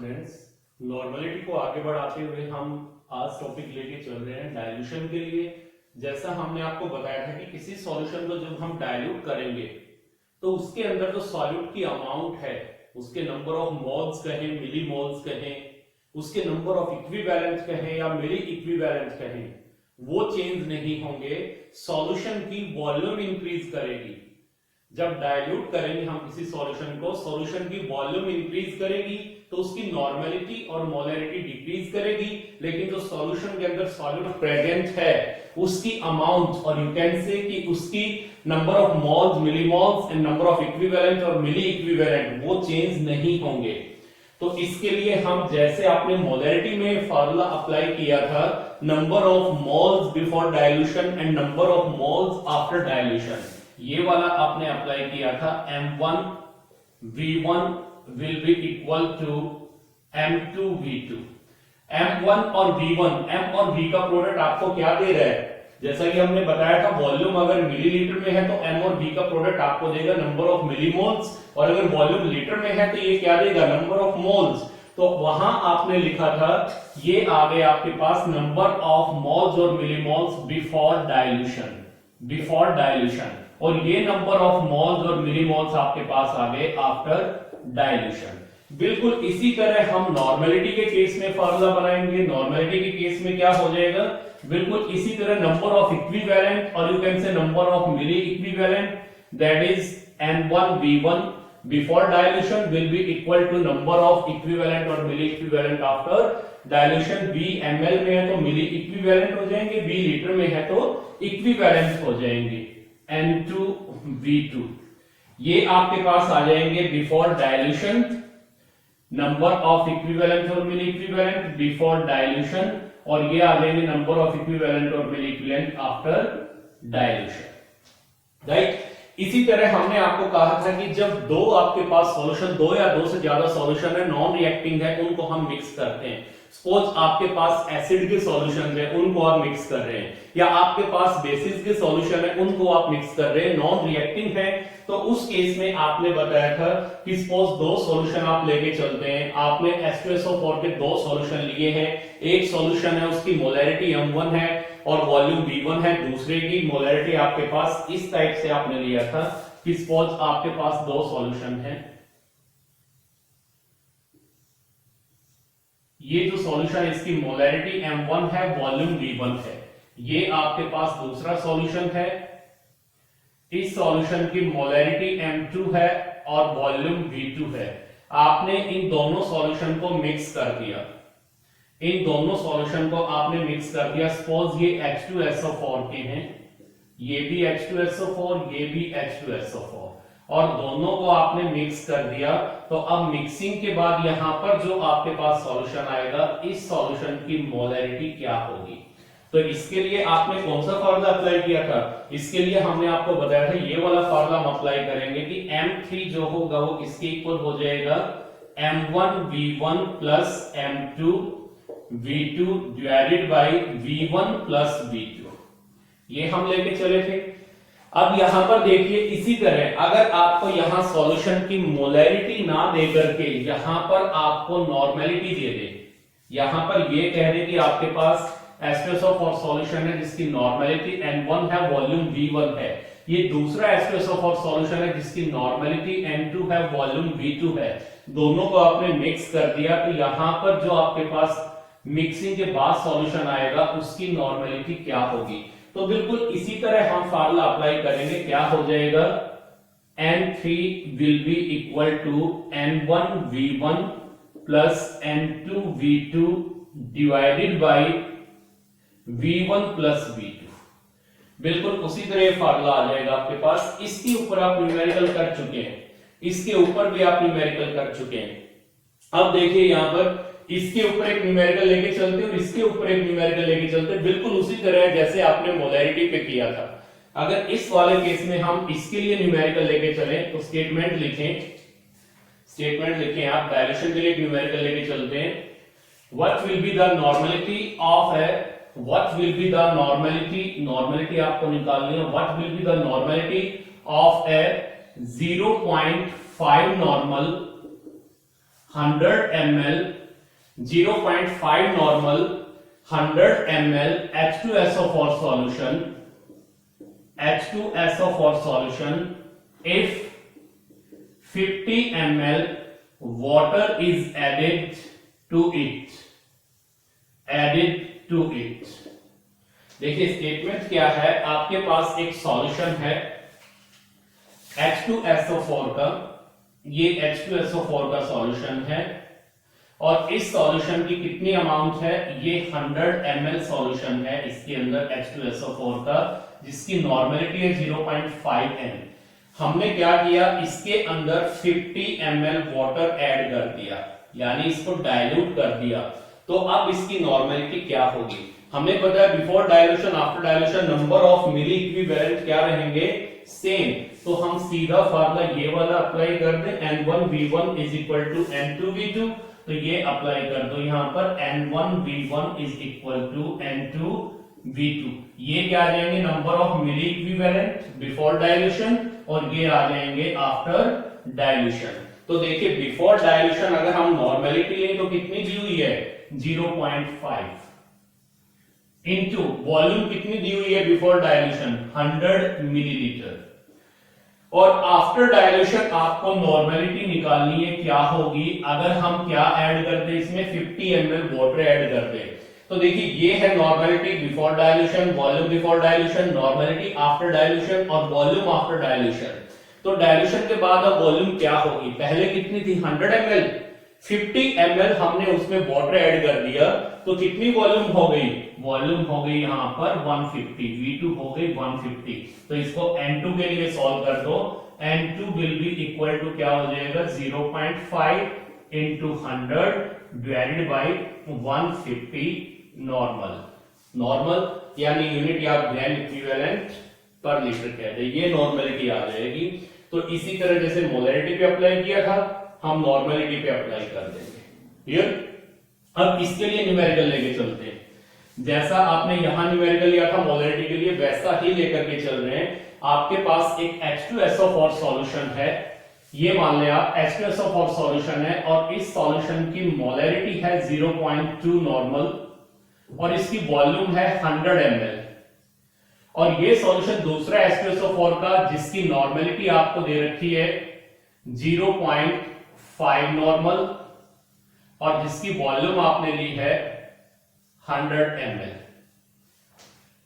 Students, normality को आगे बढ़ाते हुए हम आज टॉपिक लेके चल रहे हैं डाइल्यूशन के लिए। जैसा हमने आपको बताया था कि किसी सॉल्यूशन को जब हम डाइल्यूट करेंगे तो उसके अंदर जो सॉल्यूट की अमाउंट है, उसके नंबर ऑफ मोल्स कहें, मिली मोल्स कहें, उसके नंबर ऑफ इक्विवेलेंट कहें या मिली इक्विवेलेंट कहें, वो चेंज नहीं होंगे। सॉल्यूशन की वॉल्यूम इंक्रीज करेगी। जब डाइल्यूट करेंगे हम किसी सॉल्यूशन को, सॉल्यूशन की वॉल्यूम इंक्रीज करेगी तो उसकी नॉर्मेलिटी और मोलैरिटी डिक्रीज करेगी, लेकिन जो सॉल्यूशन के अंदर सॉल्यूट प्रेजेंट है उसकी अमाउंट और यू कैन से कि उसकी number of moles, millimoles and number of equivalent और मिली इक्विवेलेंट वो चेंज नहीं होंगे। तो इसके लिए हम जैसे आपने मोलैरिटी में फार्मूला अप्लाई किया था, number of moles before dilution and number of moles after dilution, ये वाला आपने अप्लाई किया था। M1 V1 will be equal to M2 V2। M1 और V1, M और V का प्रोडक्ट आपको क्या दे रहा है? जैसा कि हमने बताया था, वॉल्यूम अगर मिलीलीटर में है तो M और V का प्रोडक्ट आपको देगा नंबर ऑफ मिलीमोल्स, और अगर वॉल्यूम लीटर में है तो ये क्या देगा? Number of moles. तो वहां आपने लिखा था, ये आ गए आपके पास नंबर ऑफ मोल्स और millimoles before dilution, before dilution, और ये नंबर ऑफ मोल्स और मिलीमोल्स आपके पास आ गए आफ्टर डाइल्यूशन। बिल्कुल इसी तरह हम नॉर्मेलिटी के केस में फार्मूला बनाएंगे। नॉर्मेलिटी के केस में क्या हो जाएगा? बिल्कुल इसी तरह नंबर ऑफ इक्विवेलेंट और you can say number of milliequivalent, that is N1 V1 before dilution will be equal to number of equivalent और milliequivalent after dilution. V ml में है तो मिली इक्विवेलेंट हो जाएंगे, V लीटर में है तो इक्विवेलेंट हो जाएंगे। N2 V2 ये आपके पास आ जाएंगे before dilution, number of equivalent और मिली इक्विवेलेंट बिफोर डाइल्यूशन, और ये आ जाएंगे नंबर ऑफ इक्विवेलेंट और milliequivalent after dilution. Right. इसी तरह हमने आपको कहा था कि जब दो आपके पास सॉल्यूशन, दो या दो से ज्यादा सॉल्यूशन है, नॉन रिएक्टिंग है, उनको हम मिक्स करते हैं। सपोज आपके पास एसिड के सॉल्यूशन है, उनको आप मिक्स कर रहे हैं, या आपके पास बेसिस के सॉल्यूशन है, उनको आप मिक्स कर रहे हैं, नॉन रिएक्टिंग है, तो उस केस में आपने बताया था कि सपोज दो सॉल्यूशन आप लेके चलते हैं, आपने H2SO4 के दो सॉल्यूशन लिए हैं, एक सॉल्यूशन है उसकी मोलैरिटी M1 है और वॉल्यूम V1 है, दूसरे की मोलैरिटी आपके पास इस टाइप से आपने लिया था कि सपोज आपके पास दो सॉल्यूशन है, ये जो सॉल्यूशन है इसकी मोलैरिटी M1 है, वॉल्यूम V1 है, ये आपके पास दूसरा सॉल्यूशन है, इस सॉल्यूशन की मोलैरिटी M2 है और वॉल्यूम V2 है। आपने इन दोनों सॉल्यूशन को मिक्स कर दिया, इन दोनों सॉल्यूशन को आपने मिक्स कर दिया। सपोज ये H2SO4 के हैं, ये भी H2SO4, ये भी H2SO4, और दोनों को आपने मिक्स कर दिया। तो अब मिक्सिंग के बाद यहां पर जो आपके पास सॉल्यूशन आएगा, इस सॉल्यूशन की मोलैरिटी क्या होगी? तो इसके लिए आपने कौन सा फार्मूला अप्लाई किया था? इसके लिए हमने आपको बताया था, ये वाला फार्मूला हम अप्लाई करेंगे कि M3 जो होगा वो किसके इक्वल हो जाएगा? M1 V1 plus M2 V2 divided by V1 plus V2, ये हम लेके चले थे। अब यहां पर देखिए, इसी तरह अगर आपको यहां सॉल्यूशन की मोलैरिटी ना दे करके यहां पर आपको नॉर्मेलिटी दे दे, यहां पर ये कह दे कि आपके पास H2SO4 सॉल्यूशन है जिसकी नॉर्मेलिटी N1 है, वॉल्यूम V1 है, ये दूसरा H2SO4 सॉल्यूशन है जिसकी नॉर्मेलिटी N2 है, वॉल्यूम V2 है, दोनों को आपने मिक्स कर दिया, तो यहां पर जो आपके पास मिक्सिंग के बाद सॉल्यूशन आएगा उसकी नॉर्मेलिटी क्या होगी? तो बिल्कुल इसी तरह हम फार्मूला अप्लाई करेंगे। क्या हो जाएगा? N3 will be equal to N1 V1 plus N2 V2 divided by V1 plus V2। बिल्कुल उसी तरह फार्मूला आ जाएगा आपके पास। इसके ऊपर आप न्यूमेरिकल कर चुके हैं, इसके ऊपर भी आप न्यूमेरिकल कर चुके हैं। अब देखिए यहां पर इसके ऊपर एक न्यूमेरिकल लेके चलते हैं और इसके ऊपर एक न्यूमेरिकल लेके चलते हैं, बिल्कुल उसी तरह जैसे आपने मोलैरिटी पे किया था। अगर इस वाले केस में हम इसके लिए न्यूमेरिकल लेके चले तो स्टेटमेंट लिखें, स्टेटमेंट लिखें आप, डाइल्यूशन के लिए न्यूमेरिकल लेके चलते हैं। What will be the normality of है, what will be the normality, normality आपको निकालनी है, what will be the normality of a 0.5 normal 100 ml 0.5 normal 100 ml H2SO4 solution if 50 ml water is added to it देखिए statement क्या है, आपके पास एक solution है H2SO4 का, ये H2SO4 का सॉल्यूशन है और इस सॉल्यूशन की कितनी अमाउंट है, ये 100 ml सॉल्यूशन है इसके अंदर H2SO4 का, जिसकी नॉर्मेलिटी है 0.5 n। हमने क्या किया, इसके अंदर 50 ml वाटर ऐड कर दिया, यानी इसको डाइल्यूट कर दिया। तो अब इसकी नॉर्मेलिटी क्या होगी, हमें पता है before dilution after dilution number of milliequivalent क्या रहेंगे, सेम। तो हम सीधा फार्मूला ये वाला अप्लाई कर दें, N1V1 is equal to N2V2, तो ये अप्लाई कर दो यहां पर, N1V1 is equal to N2V2। ये क्या आ जाएंगे, number of milliequivalent before dilution, और ये आ जाएंगे आफ्टर डाइल्यूशन। तो देखिए बिफोर डाइल्यूशन अगर हम नॉर्मेलिटी लें तो कितनी दी हुई है, 0.5 इनटू वॉल्यूम कितनी दी हुई है बिफोर डाइल्यूशन, 100 मिलीलीटर, और आफ्टर डाइल्यूशन आपको नॉर्मेलिटी निकालनी है क्या होगी, अगर हम क्या ऐड करते हैं इसमें 50 ml वाटर ऐड करते हैं। तो देखिए ये है normality before dilution, volume before dilution, normality after dilution और वॉल्यूम आफ्टर डाइल्यूशन। तो डाइल्यूशन के बाद अब वॉल्यूम क्या होगी, पहले कितनी थी 100 ml, 50 ml हमने उसमें वाटर ऐड कर दिया, तो कितनी वॉल्यूम हो गई, वॉल्यूम हो गई यहां पर 150, V2 हो गई 150। तो इसको N2 के लिए सॉल्व कर दो, N2 will be equal to क्या हो जाएगा, 0.5 इंटू 100 डिवाइडेड बाई 150 नॉर्मल यानी यूनिट या ग्राम इक्विवेलेंट पर लीटर कहते हैं, ये नॉर्मेलिटी आ जाएगी। तो इसी तरह जैसे मोलैरिटी पे अप्लाई किया था, हम नॉर्मेलिटी पे अप्लाई कर देंगे। क्लियर? अब इसके लिए न्यूमेरिकल लेके चलते हैं, जैसा आपने यहां न्यूमेरिकल लिया था मोलैरिटी के लिए, वैसा ही लेकर के चल रहे हैं। आपके पास एक H2SO4 सॉल्यूशन है, ये मान लें आप H2SO4 सॉल्यूशन है, और इस सॉल्यूशन की मोलैरिटी है 0.2 नॉर्मल, और इसकी वॉल्यूम है 100 ml, और ये सॉल्यूशन दूसरा H2SO4 का जिसकी नॉर्मेलिटी आपको दे रखी है 0.5 नॉर्मल, और जिसकी वॉल्यूम आपने ली है 100 ml।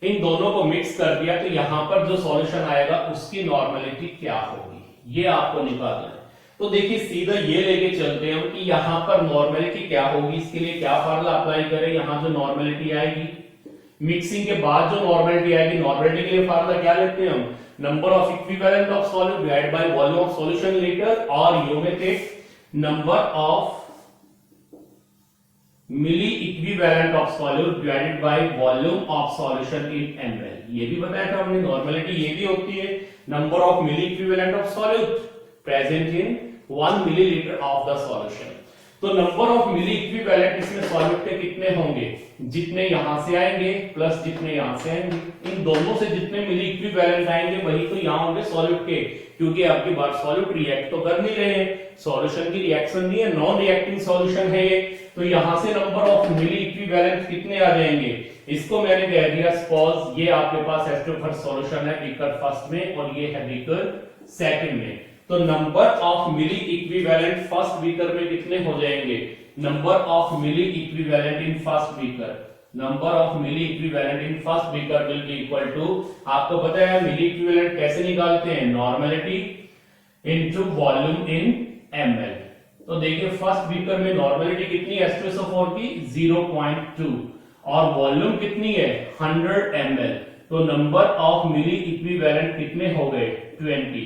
इन दोनों को मिक्स कर दिया, तो यहां पर जो सॉल्यूशन आएगा उसकी नॉर्मेलिटी क्या होगी, ये आपको निकालना है। तो देखिए सीधा ये लेके चलते हैं कि यहां पर नॉर्मेलिटी क्या होगी, इसके लिए क्या फार्मूला अप्लाई करें, यहां जो नॉर्मेलिटी आएगी, मिक्सिंग के बाद जो नॉर्मेलिटी आएगी, नॉर्मेलिटी के लिए फार्मूला क्या लेते हैं हम, number of equivalent of solute divided by volume of solution litre, और यू में थे number of milliequivalent of solute divided by volume of solution in ml। ये भी बताया था हमने, नॉर्मेलिटी ये भी होती है number of milliequivalent of solute present in 1 millilitre of the solution. तो नंबर ऑफ मिली इक्विवेलेंट इसमें सॉल्यूट के कितने होंगे, जितने यहां से आएंगे प्लस जितने यहां से आएंगे, इन दोनों से जितने मिली इक्विवेलेंट आएंगे वही तो यहां होंगे सॉल्यूट के, क्योंकि आपकी बात सॉल्यूट रिएक्ट तो कर नहीं रहे हैं, सॉल्यूशन की रिएक्शन नहीं है, नॉन रिएक्टिंग सॉल्यूशन है ये। तो यहां से नंबर ऑफ मिली इक्विवेलेंट कितने आ जाएंगे, इसको मैंने कह दिया सपोज ये आपके पास H2 सॉल्यूशन है बीकर फर्स्ट में, और ये है बीकर सेकंड में। तो number of milliequivalent first beaker में कितने हो जाएंगे, number of milliequivalent in first beaker, number of milliequivalent in first beaker will be equal to, आपको पता है मिली इक्विवेलेंट कैसे निकालते हैं, normality into volume in ml। तो देखिए फर्स्ट बीकर में नॉर्मेलिटी कितनी है H2SO4 की 0.2, और वॉल्यूम कितनी है 100 ml। तो नंबर ऑफ मिली इक्विवेलेंट कितने हो गए 20।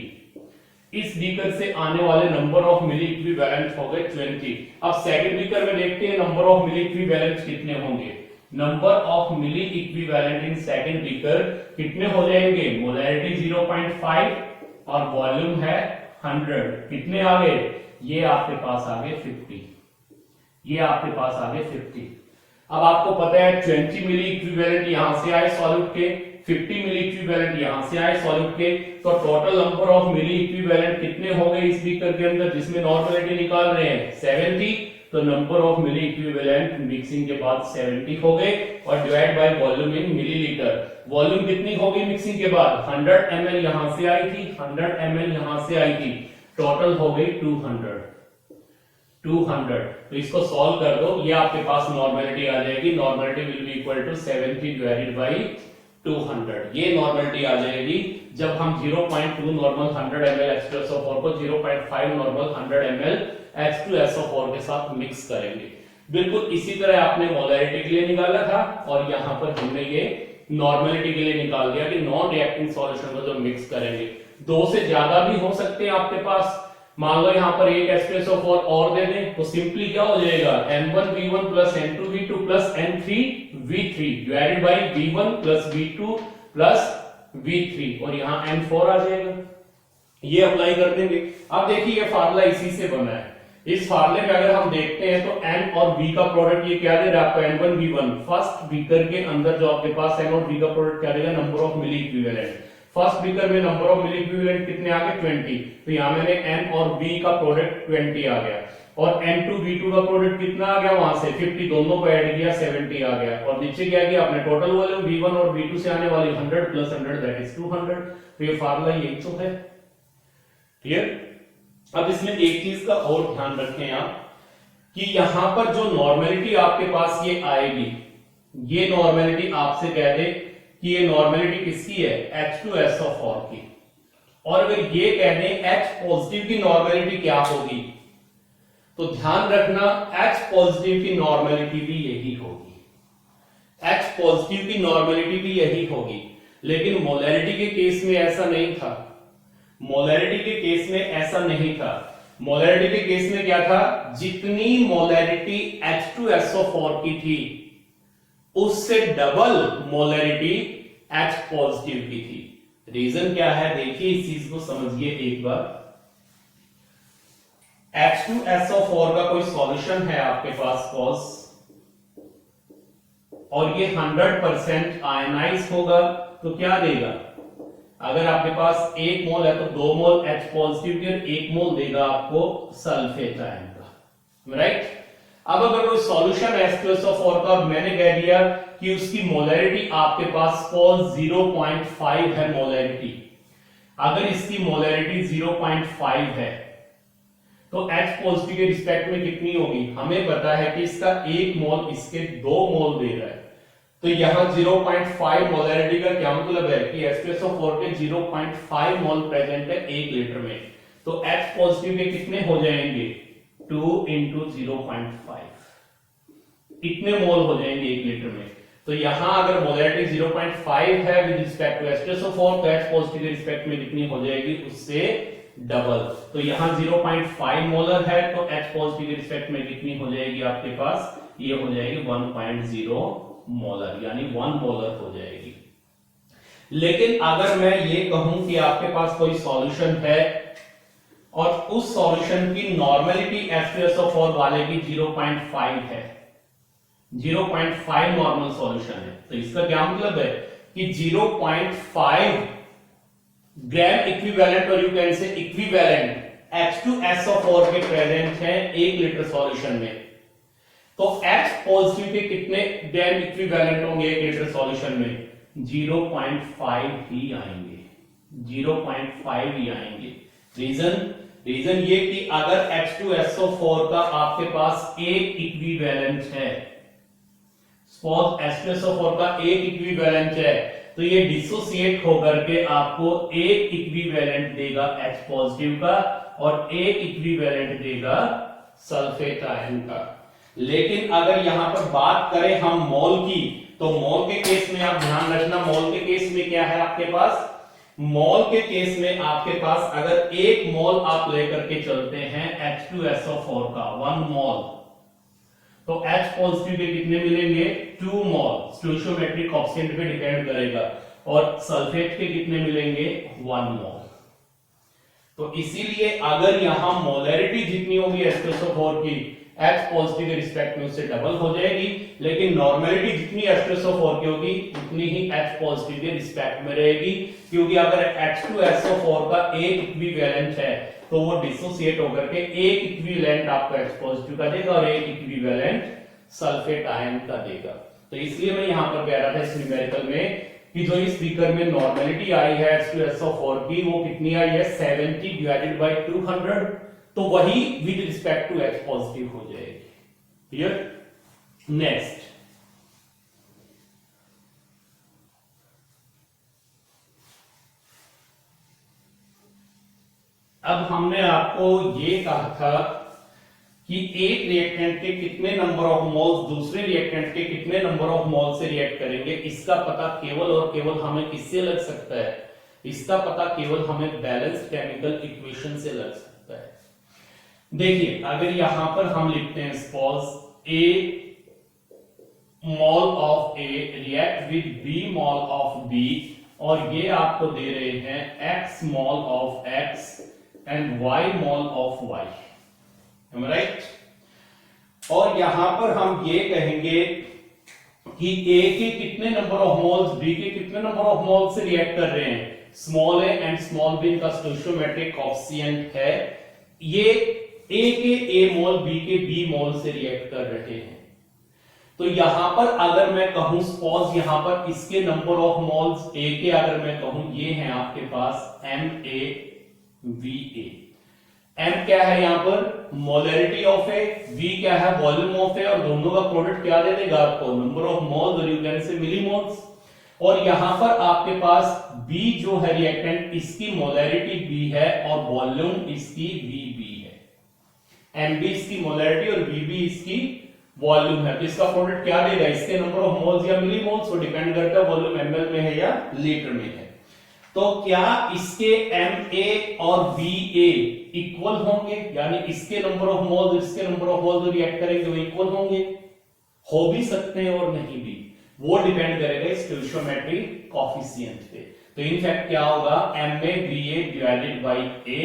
इस बीकर से आने वाले नंबर ऑफ मिली इक्विवेलेंट हो गए 20। अब सेकंड बीकर में देखते हैं नंबर ऑफ मिली इक्विवेलेंट कितने होंगे, number of milliequivalent in second beaker कितने हो जाएंगे, मोलैरिटी 0.5 और वॉल्यूम है 100, कितने आ गए, ये आपके पास आ गए 50, ये आपके पास आ गए 50। अब आपको पता है 20 मिली इक्विवेलेंट यहां से आए सॉल्यूट के, 50 मिली इक्विवेलेंट यहां से आए सॉल्यूट के, तो total number of milliequivalent कितने हो गए इस बीकर के अंदर जिसमें नॉर्मलिटी निकाल रहे हैं 70, तो number of milliequivalent mixing के बाद 70 हो गए और divide by volume in millilitre. Volume कितनी हो गई मिक्सिंग के बाद 100 ml यहां से आई थी, 100 ml यहां से आई थी, टोटल हो गई 200। तो इसको सॉल्व कर दो, ये आपके पास नॉर्मलिटी आ जाएगी। Normality will be equal to 70 divided by 200। ये नॉर्मलिटी आ जाएगी जब हम 0.2 नॉर्मल 100 ml H2SO4 को 0.5 नॉर्मल 100 ml H2SO4 के साथ मिक्स करेंगे। बिल्कुल इसी तरह आपने मोलैरिटी के लिए निकाला था और यहां पर हमने ये नॉर्मलिटी के लिए निकाल दिया कि नॉन रिएक्टिंग सॉल्यूशन को जब मिक्स करेंगे, दो से ज्यादा भी हो सकते हैं आपके पास। मान लो यहां पर एक H2SO4 और दे दें तो सिंपली क्या हो जाएगा N1V1 plus N2V2 plus N3V3 divided by V1 plus V2 plus V3 और यहां N4 आ जाएगा। ये अप्लाई कर देंगे। अब देखिए ये फार्मूला इसी से बना है। इस फार्मूले में अगर हम देखते हैं तो N और V का प्रोडक्ट ये क्या दे रहा है आपको N1V1। फर्स्ट बीकर के अंदर जो आपके पास N और V का प्रोडक्ट क्या देगा number of milliequivalent. First beaker में नंबर ऑफ मिली इक्विवेलेंट कितने आ गए 20, तो यहां मैंने N और V का प्रोडक्ट 20 आ गया और N2V2 का प्रोडक्ट कितना आ गया वहां से 50, दोनों को ऐड किया 70 आ गया और नीचे क्या किया आपने टोटल वॉल्यूम V1 और V2 से आने वाली 100 प्लस 100 दैट इज 200। तो ये फार्मूला यही तो है। क्लियर। अब इसमें एक चीज का और ध्यान रखें आप कि यहां पर जो नॉर्मलिटी आपके पास ये आएगी, ये नॉर्मलिटी आपसे कह दे कि ये नॉर्मलिटी किसकी है H2SO4 की, और अगर ये कह दें H पॉजिटिव की नॉर्मलिटी क्या होगी तो ध्यान रखना H पॉजिटिव की नॉर्मलिटी भी यही होगी, H पॉजिटिव की नॉर्मलिटी भी यही होगी। लेकिन मोलैरिटी के केस में ऐसा नहीं था। मोलैरिटी के केस में ऐसा नहीं था। मोलैरिटी के केस में क्या था, जितनी मोलैरिटी H2SO4 की थी उससे डबल मोलैरिटी H पॉजिटिव की थी। रीजन क्या है देखिए, इस चीज को समझिए एक बार। H2SO4 का कोई सॉल्यूशन है आपके पास पॉज और ये 100% आयनाइज होगा तो क्या देगा, अगर आपके पास 1 मोल है तो 2 मोल H पॉजिटिव के और 1 मोल देगा आपको सल्फेट आयन का, राइट। अब अगर कोई सॉल्यूशन है H2SO4 का, मैंने कह दिया कि उसकी मोलैरिटी आपके पास पॉज 0.5 है मोलैरिटी। अगर इसकी मोलैरिटी 0.5 है तो H पॉजिटिव के रिस्पेक्ट में कितनी होगी, हमें पता है कि इसका 1 मोल इसके 2 मोल दे रहा है, तो यहां 0.5 मोलैरिटी का क्या मतलब है कि H2SO4 के 0.5 मोल प्रेजेंट है 1 लीटर में, तो H पॉजिटिव के कितने हो जाएंगे 2 into 0.5, इतने मोल हो जाएंगे 1 लीटर में। तो यहां अगर मोलैरिटी 0.5 है विद रिस्पेक्ट टू H2SO4 तो H पॉजिटिव के रिस्पेक्ट में कितनी हो जाएगी उससे डबल। तो यहां 0.5 मोलर है तो H पॉजिटिव के रिस्पेक्ट में कितनी हो जाएगी आपके पास, ये हो जाएगी 1.0 मोलर, यानी 1 मोलर हो जाएगी। लेकिन अगर मैं ये कहूं कि आपके पास कोई सॉल्यूशन है और उस सॉल्यूशन की नॉर्मलिटी H2SO4 वाले की 0.5 है, 0.5 नॉर्मल सॉल्यूशन है, तो इसका क्या मतलब है कि 0.5 ग्राम इक्विवेलेंट और यू कैन से इक्विवेलेंट H2SO4 के प्रेजेंट है 1 लीटर सॉल्यूशन में, तो H पॉजिटिव के कितने ग्राम इक्विवेलेंट होंगे 1 लीटर सॉल्यूशन में, 0.5 ही आएंगे, 0.5 ही आएंगे। रीजन ये कि अगर H2SO4 का आपके पास एक इक्विवेलेंट है, सपोज H2SO4 का एक इक्विवेलेंट है, तो ये डिसोसिएट होकर के आपको एक इक्विवेलेंट देगा H पॉजिटिव का और एक इक्विवेलेंट देगा सल्फेट आयन का। लेकिन अगर यहां पर बात करें हम मोल की, तो मोल के केस में आप ध्यान रखना, मोल के केस में क्या है आपके पास, मोल के केस में आपके पास अगर 1 मोल आप लेकर के चलते हैं H2SO4 का 1 मोल, तो H पॉजिटिव के कितने मिलेंगे 2 मोल, स्टोइचियोमेट्रिक कोएफिशिएंट पे डिपेंड करेगा, और सल्फेट के कितने मिलेंगे 1 मोल। तो इसीलिए अगर यहां मोलैरिटी जितनी होगी H2SO4 की, H पॉजिटिव के रिस्पेक्ट में उससे डबल हो जाएगी, लेकिन नॉर्मेलिटी जितनी H2SO4 की होगी उतनी ही H पॉजिटिव के रिस्पेक्ट में रहेगी, क्योंकि अगर H2SO4 का एक इक्विवेलेंट है तो वो डिसोसिएट होकर के एक इक्विवेलेंट आपको H पॉजिटिव का देगा और एक इक्विवेलेंट सल्फेट आयन का देगा। तो इसलिए मैं यहां पर कह रहा था इस न्यूमेरिकल में कि जो इस बीकर में नॉर्मेलिटी आई है H2SO4 की वो कितनी आई है 70 डिवाइडेड बाय 200, तो वही with respect to H positive हो जाएगी। क्लियर? नेक्स्ट, अब हमने आपको ये कहा था कि एक रिएक्टेंट के कितने नंबर ऑफ मोल्स दूसरे रिएक्टेंट के कितने नंबर ऑफ मोल से रिएक्ट करेंगे, इसका पता केवल और केवल हमें किससे लग सकता है, इसका पता केवल हमें बैलेंस्ड केमिकल इक्वेशन से लग सकता है। देखिए अगर यहां पर हम लिखते हैं suppose a mole of A react with b mole of B, और ये आपको दे रहे हैं x mole of X and y mole of Y, right. और यहां पर हम ये कहेंगे कि ए के कितने नंबर ऑफ मोल्स बी के कितने नंबर ऑफ मोल्स से रिएक्ट कर रहे हैं, small a and small b का स्टोइचियोमेट्रिक कोएफिशिएंट है, ये ए के ए मोल बी के बी मोल से रिएक्ट कर रहे हैं। तो यहां पर अगर मैं कहूं सपोज यहां पर इसके नंबर ऑफ मोल्स ए के अगर मैं कहूं ये हैं आपके पास M A V A, M क्या है यहां पर मोलरिटी ऑफ ए, वी क्या है वॉल्यूम ऑफ ए, और दोनों का प्रोडक्ट क्या दे देगा आपको नंबर ऑफ मोल्स और यू कैन से मिलीमोल्स। और यहां पर आपके पास बी जो है रिएक्टेंट इसकी मोलरिटी बी है और वॉल्यूम इसकी वी बी है, एम बी इसकी मोलरिटी और वी बी इसकी वॉल्यूम है। तो इसका प्रोडक्ट क्या देगा, इसके नंबर ऑफ मोल्स या मिलीमोल्स, वो डिपेंड करता है वॉल्यूम एमएल में है या लीटर में है। तो क्या इसके एमए और वीए इक्वल होंगे, यानी इसके नंबर ऑफ मोल्स इसके नंबर ऑफ मोल्स रिएक्ट करेंगे वो इक्वल होंगे, हो भी सकते हैं और नहीं भी, वो डिपेंड करेगा स्टोइचियोमेट्रिक कोएफिशिएंट पे। तो इनफैक्ट क्या होगा MA VA divided by a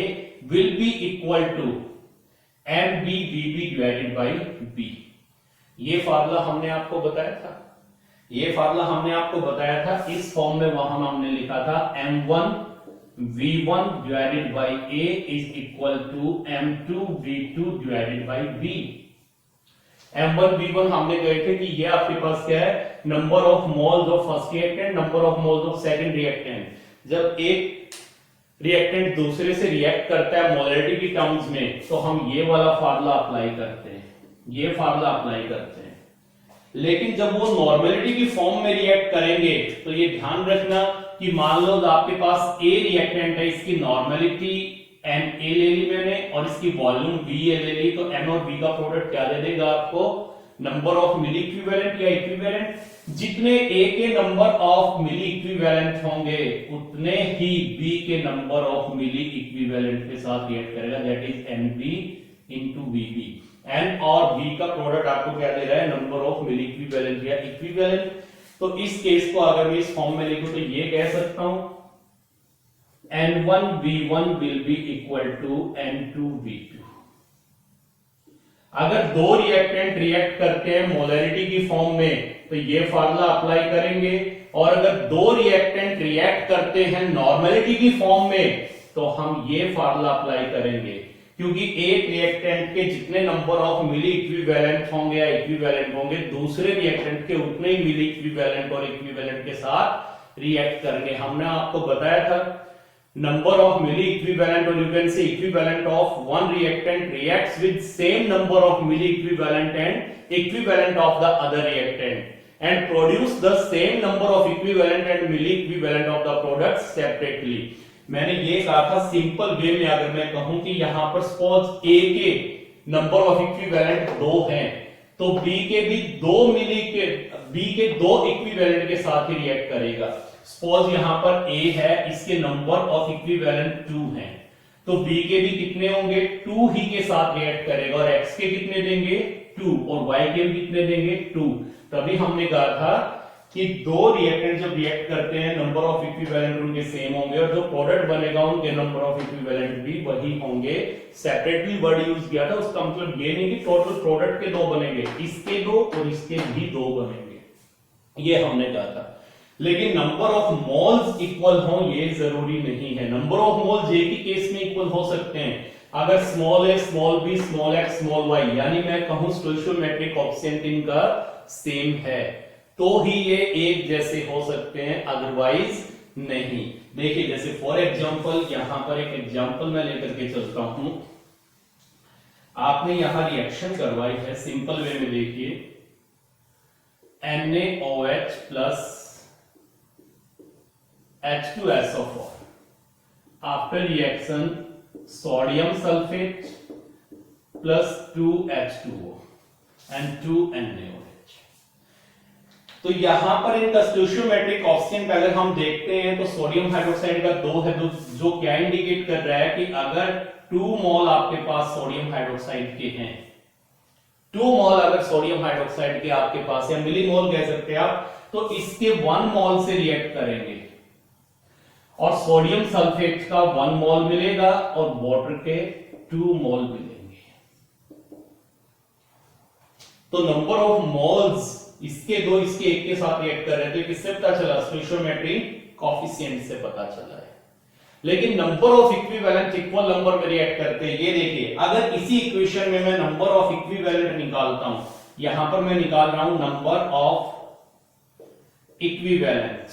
will be equal to MB VB divided by b. ये फार्मूला हमने आपको बताया था, ये फार्मूला हमने आपको बताया था इस फॉर्म में, वहां हमने लिखा था m1 v1 divided by a is equal to m2 v2 divided by b। m1 v1 हमने कहे थे कि ये आपके पास क्या है number of moles of first reactant, number of moles of second reactant. जब एक रिएक्टेंट दूसरे से रिएक्ट करता है मोलरिटी की टर्म्स में तो हम ये वाला फार्मूला अप्लाई करते हैं, ये फार्मूला अप्लाई करते हैं। लेकिन जब वो नॉर्मेलिटी की फॉर्म में रिएक्ट करेंगे तो ये ध्यान रखना कि मान लो आपके पास ए रिएक्टेंट है, इसकी नॉर्मेलिटी एम ए ले ली मैंने और इसकी वॉल्यूम बी ए ले ली, तो एम और बी का प्रोडक्ट क्या दे देगा आपको नंबर ऑफ मिली इक्विवेलेंट या इक्विवेलेंट। जितने ए के नंबर ऑफ मिली इक्विवेलेंट होंगे उतने ही बी के नंबर ऑफ मिली इक्विवेलेंट के साथ रिएक्ट करेगा, that is M B into B B. N और बी का प्रोडक्ट आपको क्या दे रहा है नंबर ऑफ मिली इक्विवेलेंट या इक्विवेलेंट। तो इस केस को अगर मैं इस फॉर्म में लिखूं तो ये कह सकता हूं N1V1 will be equal to N2V2। अगर दो रिएक्टेंट रिएक्ट करते हैं मोलरिटी की फॉर्म में तो ये फार्मूला अप्लाई करेंगे, और अगर दो रिएक्टेंट रिएक्ट करते हैं नॉर्मेलिटी की फॉर्म में तो हम ये फार्मूला अप्लाई करेंगे, क्योंकि एक रिएक्टेंट के जितने नंबर ऑफ मिली इक्विवेलेंट होंगे या इक्विवेलेंट होंगे दूसरे रिएक्टेंट के उतने ही मिली इक्विवेलेंट और इक्विवेलेंट के साथ रिएक्ट करेंगे। हमने आपको बताया था number of milli equivalent or you can say equivalent of one reactant reacts with same number of milli equivalent and equivalent of the other reactant and produce the same number of equivalent and milli equivalent of the products separately। मैंने ये कहा था simple way में अगर मैं कहूं कि यहां पर सपोज ए के नंबर ऑफ इक्विवेलेंट 2 हैं तो बी के भी 2 मिली के बी के 2 इक्विवेलेंट के साथ ही रिएक्ट करेगा। सपोज यहां पर ए है, इसके नंबर ऑफ इक्विवेलेंट 2 हैं, तो बी के भी कितने होंगे 2 ही के साथ रिएक्ट करेगा, और एक्स के कितने देंगे 2 और वाई के भी कितने देंगे 2। तभी हमने कहा था कि दो रिएक्टेंट जब रिएक्ट करते हैं नंबर ऑफ इक्विवेलेंट उनके सेम होंगे और जो प्रोडक्ट बनेगा उनके नंबर ऑफ इक्विवेलेंट भी वही होंगे। सेपरेटली वर्ड यूज किया था, उसका मतलब ये नहीं कि टोटल प्रोडक्ट के दो बनेंगे, इसके दो और इसके भी दो बनेंगे, ये हमने कहा था। लेकिन नंबर ऑफ मोल्स इक्वल हो ये जरूरी नहीं है। नंबर ऑफ मोल्स एक ही केस में इक्वल हो सकते हैं, अगर small a small b small x small y यानी मैं कहूं स्टोइचियोमेट्रिक कोएफिशिएंट इनका सेम है तो ही ये एक जैसे हो सकते हैं, अदरवाइज नहीं। देखिए जैसे फॉर एग्जांपल यहां पर एक एग्जांपल मैं लेकर के चलता हूं। आपने यहां रिएक्शन करवाई है, सिंपल वे में देखिए NaOH plus H2SO4 after reaction sodium sulphate plus 2H2O and 2NaOH। तो यहां पर इनका स्टोइचियोमेट्रिक कोएफिशिएंट अगर हम देखते हैं तो सोडियम हाइड्रोक्साइड का 2 है, जो क्या इंडिकेट कर रहा है कि अगर 2 मोल आपके पास सोडियम हाइड्रोक्साइड के हैं, 2 मोल अगर सोडियम हाइड्रोक्साइड के आपके पास या मिलीमोल कह सकते हैं आप, तो इसके 1 मोल से रिएक्ट करेंगे और सोडियम सल्फेट का 1 मोल मिलेगा और वाटर के 2 मोल मिलेंगे। तो नंबर ऑफ मोल्स इसके दो इसके एक के साथ रिएक्ट कर रहे थे, किससे पता चला? स्टोइचियोमेट्रिक कोएफिशिएंट से पता चला है। लेकिन number of equivalent equal number में रिएक्ट करते हैं। ये देखिए अगर इसी इक्वेशन में मैं नंबर ऑफ इक्विवेलेंट निकालता हूं, यहां पर मैं निकाल रहा हूं नंबर ऑफ इक्विवेलेंट,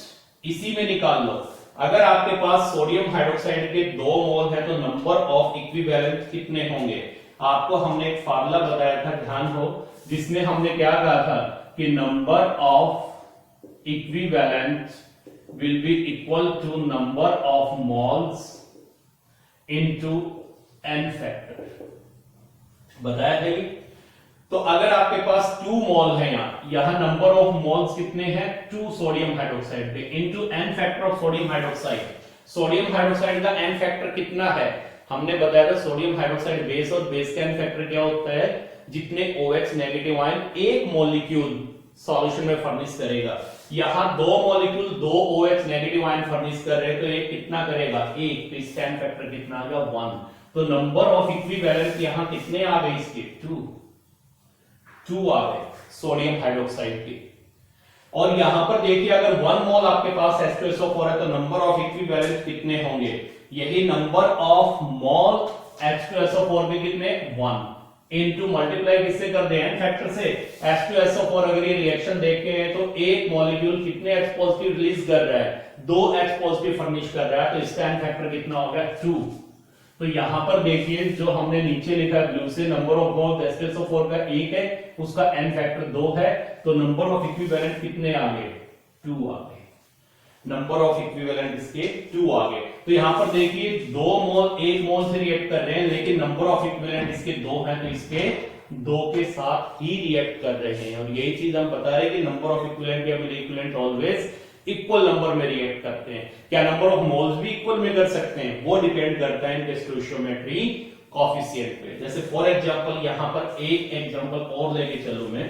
इसी में निकाल लो। अगर आपके पास सोडियम हाइड्रोक्साइड के 2 मोल है तो नंबर ऑफ इक्विवेलेंट कितने होंगे? आपको हमने एक फार्मूला बताया था, ध्यान हो, जिसमें हमने क्या कहा था कि number of equivalent will be equal to number of moles into n factor, बताया था। तो अगर आपके पास 2 मोल है, यहां नंबर ऑफ मोल्स कितने हैं? 2 सोडियम हाइड्रोक्साइड पे into n factor of sodium hydroxide. Sodium hydroxide का n फैक्टर कितना है? हमने बताया था सोडियम हाइड्रोक्साइड बेस और बेस का n फैक्टर क्या होता है? जितने OH नेगेटिव आयन एक मॉलिक्यूल सॉल्यूशन में फर्निश करेगा। यहां 2 molecule 2 OH negative ion furnish कर रहे हैं तो ये कितना करेगा? 1। तो इसका n फैक्टर कितना आ गया? 1। तो नंबर ऑफ इक्विवेलेंट यहां कितने आ गए? इसके 2 आ गए सोडियम हाइड्रोक्साइड के। और यहां पर देखिए अगर 1 मोल आपके पास H2SO4 है तो नंबर ऑफ इक्विवेलेंट कितने होंगे? यही नंबर ऑफ मोल H2SO4 भी कितने? 1 इनटू मल्टीप्लाई किससे कर दे? n फैक्टर से। H2SO4 अगर ये रिएक्शन देखते हैं तो एक मॉलिक्यूल कितने H पॉजिटिव रिलीज कर रहा है? 2 H पॉजिटिव फर्निश कर रहा है, तो इसका n फैक्टर कितना हो गया? 2। तो यहां पर देखिए जो हमने नीचे लिखा है ब्लू से, नंबर ऑफ मोल H2SO4 का 1 है, उसका n फैक्टर 2 है, तो नंबर ऑफ इक्विवेलेंट कितने आ गए? 2 आ गए। नंबर ऑफ इक्विवेलेंट इसके 2 आ गए। तो यहां पर देखिए 2 मोल 1 मोल से रिएक्ट कर रहे हैं, लेकिन नंबर ऑफ इक्विवेलेंट इसके 2 हैं, तो इसके 2 के साथ ही रिएक्ट कर रहे हैं। और यही चीज हम बता रहे हैं कि नंबर ऑफ इक्विवेलेंट या इक्विवेलेंट ऑलवेज इक्वल नंबर में रिएक्ट करते हैं। क्या नंबर ऑफ मोल्स भी इक्वल में कर सकते हैं? वो डिपेंड करता है इनके स्टोइचियोमेट्रिक कोएफिशिएंट पे। जैसे फॉर एग्जांपल यहां पर एक एग्जांपल और लेके चलूं मैं।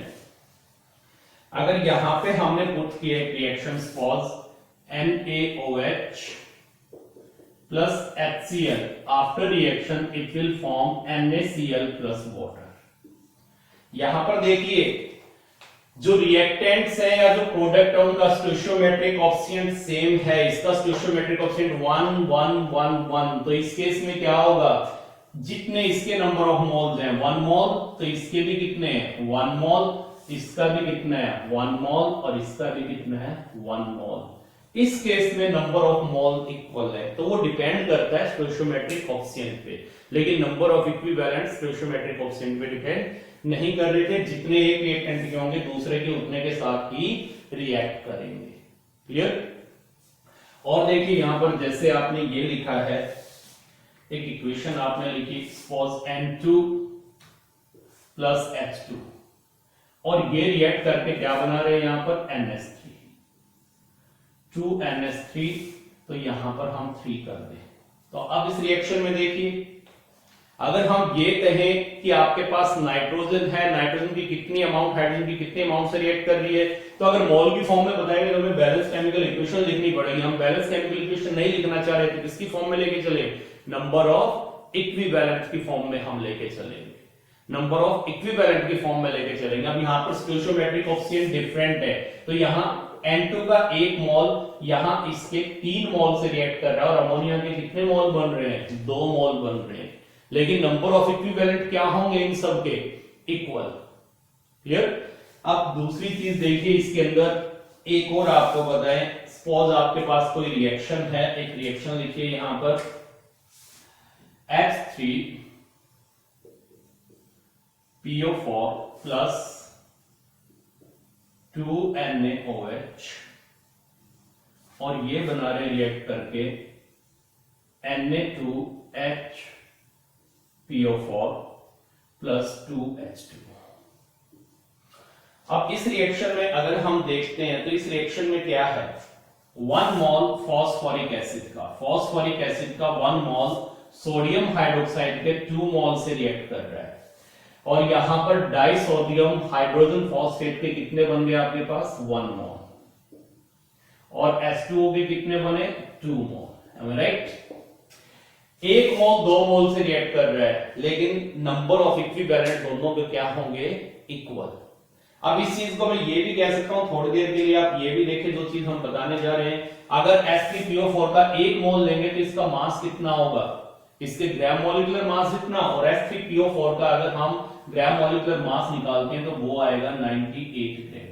अगर यहां पे हमने पुट किया reaction pause NaOH plus HCl, after reaction it will form NaCl plus water। यहां पर देखिए जो रिएक्टेंट्स है या जो प्रोडक्ट है उनका स्टोइचियोमेट्रिक कोएफिशिएंट सेम है। इसका स्टोइचियोमेट्रिक कोएफिशिएंट 1 1 1 1। तो इस केस में क्या होगा? जितने इसके नंबर ऑफ मोल्स हैं 1 मोल, तो इसके भी कितने हैं? 1 मोल, इसका भी कितना है? 1 मोल, और इसका भी कितना है? 1 मोल। इस केस में नंबर ऑफ मोल इक्वल है, तो वो डिपेंड करता है स्टोइचियोमेट्रिक कोएफिशिएंट पे। लेकिन नंबर ऑफ इक्विवेलेंट स्टोइचियोमेट्रिक कोएफिशिएंट पे डिपेंड नहीं कर रहे थे। जितने एक रिएक्टेंट के होंगे दूसरे के उतने के साथ ही रिएक्ट करेंगे। क्लियर? और देखिए यहां पर जैसे आपने ये लिखा है, एक इक्वेशन आपने लिखी सपोज N2 प्लस H2, और ये रिएक्ट करके क्या बना रहे हैं? यहां पर NH3, 2NH3, तो यहां पर हम 3 कर दें। तो अब इस रिएक्शन में देखिए अगर हम ये कहें कि आपके पास नाइट्रोजन है, नाइट्रोजन की कितनी अमाउंट हाइड्रोजन की कितनी अमाउंट से रिएक्ट कर रही है, तो अगर मोल की फॉर्म में बताएंगे तो हमें बैलेंस केमिकल इक्वेशन लिखनी पड़ेगी। हम बैलेंस केमिकल इक्वेशन नहीं लिखना चाह रहे थे, किसकी फॉर्म में लेके चले, नंबर ऑफ इक्विवेलेंट की फॉर्म में हम लेके चलेंगे, नंबर ऑफ इक्विवेलेंट की फॉर्म में लेके चलेंगे। अब यहाँ पर स्टोइचोमेट्रिक कोएफिशिएंट डिफरेंट है, तो यहाँ N2 का 1 मोल यहाँ इसके 3 मोल से रिएक्ट कर रहा है, और अमोनिया के कितने मोल बन रहे हैं, 2 मोल बन रहे हैं, लेकिन नंबर ऑफ इक्विवेलेंट क्या होंगे इन सब के, इक्वल। क्लियर। अब दूसरी चीज देखिए इसके अंदर एक और आपको बताएं, सपोज आपके पास कोई रिएक्शन है, एक रिएक्शन लिखिए यहां पर H3PO4 प्लस 2NaOH, और ये बना रहे रिएक्ट करके Na2HPO4 प्लस 2H2। अब इस रिएक्शन में अगर हम देखते हैं तो इस रिएक्शन में क्या है, 1 मोल फॉस्फोरिक एसिड का 1 मोल सोडियम हाइड्रोक्साइड के 2 मोल से रिएक्ट कर रहा है, और यहां पर डाइसोडियम हाइड्रोजन फॉस्फेट के कितने बन गए आपके पास, 1 मोल, और H2O के कितने बने, 2 मोल, राइट। 1 मोल 2 मोल से रिएक्ट कर रहा है, लेकिन नंबर ऑफ इक्विवेलेंट दोनों के क्या होंगे, इक्वल। अब इस चीज को मैं ये भी कह सकता हूं, थोड़ी देर के लिए आप ये भी देखें, जो चीज हम बताने जा रहे हैं, अगर H3PO4 का 1 मोल लेंगे तो इसका मास कितना होगा, इसके ग्राम मॉलिक्यूलर मास जितना, और H3PO4 का अगर हम ग्राम मॉलिक्यूलर मास निकालते हैं तो वो आएगा 98 ग्राम,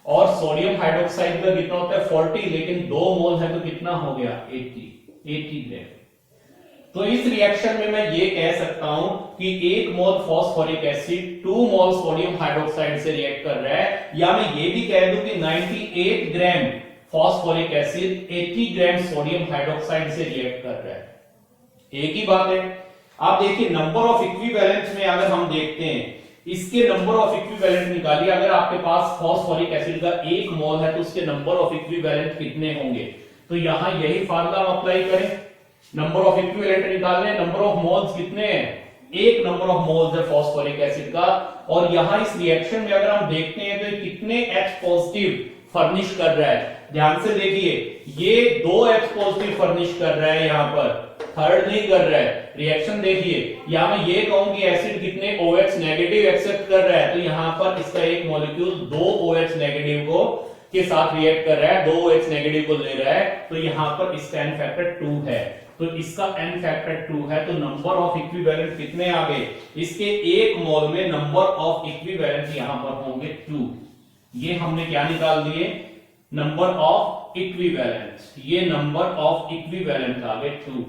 और सोडियम हाइड्रोक्साइड का कितना होता है 40, लेकिन 2 मोल है तो कितना हो गया 80 ग्राम। तो इस रिएक्शन में मैं ये कह सकता हूं कि 1 mole phosphoric acid 2 mole sodium hydroxide से रिएक्ट कर रहा है, या मैं ये भी कह दूं कि 98 gram phosphoric acid 80 gram sodium hydroxide से रिएक्ट कर रहा है, एक ही बात है। आप देखिए नंबर ऑफ इक्विवेलेंट में अगर हम देखते हैं, इसके नंबर ऑफ इक्विवेलेंट निकालिए, अगर आपके पास फॉस्फोरिक एसिड का 1 मोल है तो उसके नंबर ऑफ इक्विवेलेंट कितने होंगे, तो यहां यही फार्मूला हम अप्लाई करें, नंबर ऑफ इक्विवेलेंट निकालने, नंबर ऑफ मोल्स कितने हैं, 1 नंबर ऑफ मोल्स है फॉस्फोरिक एसिड का, और यहां इस रिएक्शन में अगर हम देखते हैं तो कितने H पॉजिटिव फर्निश कर रहा है, ध्यान से देखिए, ये 2 H पॉजिटिव फर्निश कर रहा है, यहां पर थर्ड नहीं कर रहा है। रिएक्शन देखिए, या मैं ये कहूं कि एसिड कितने OH नेगेटिव एक्सेप्ट कर रहा है, तो यहां पर इसका एक मॉलिक्यूल 2 OH नेगेटिव को के साथ रिएक्ट कर रहा है, 2 OH नेगेटिव को ले रहा है, तो यहां पर इसका n फैक्टर 2 है, तो इसका n फैक्टर 2 है, तो नंबर ऑफ इक्विवेलेंट कितने आ गए, इसके 1 मोल में नंबर ऑफ इक्विवेलेंट यहां पर होंगे 2। ये हमने क्या निकाल दिए, नंबर ऑफ इक्विवेलेंट, ये नंबर ऑफ इक्विवेलेंट आ गए 2।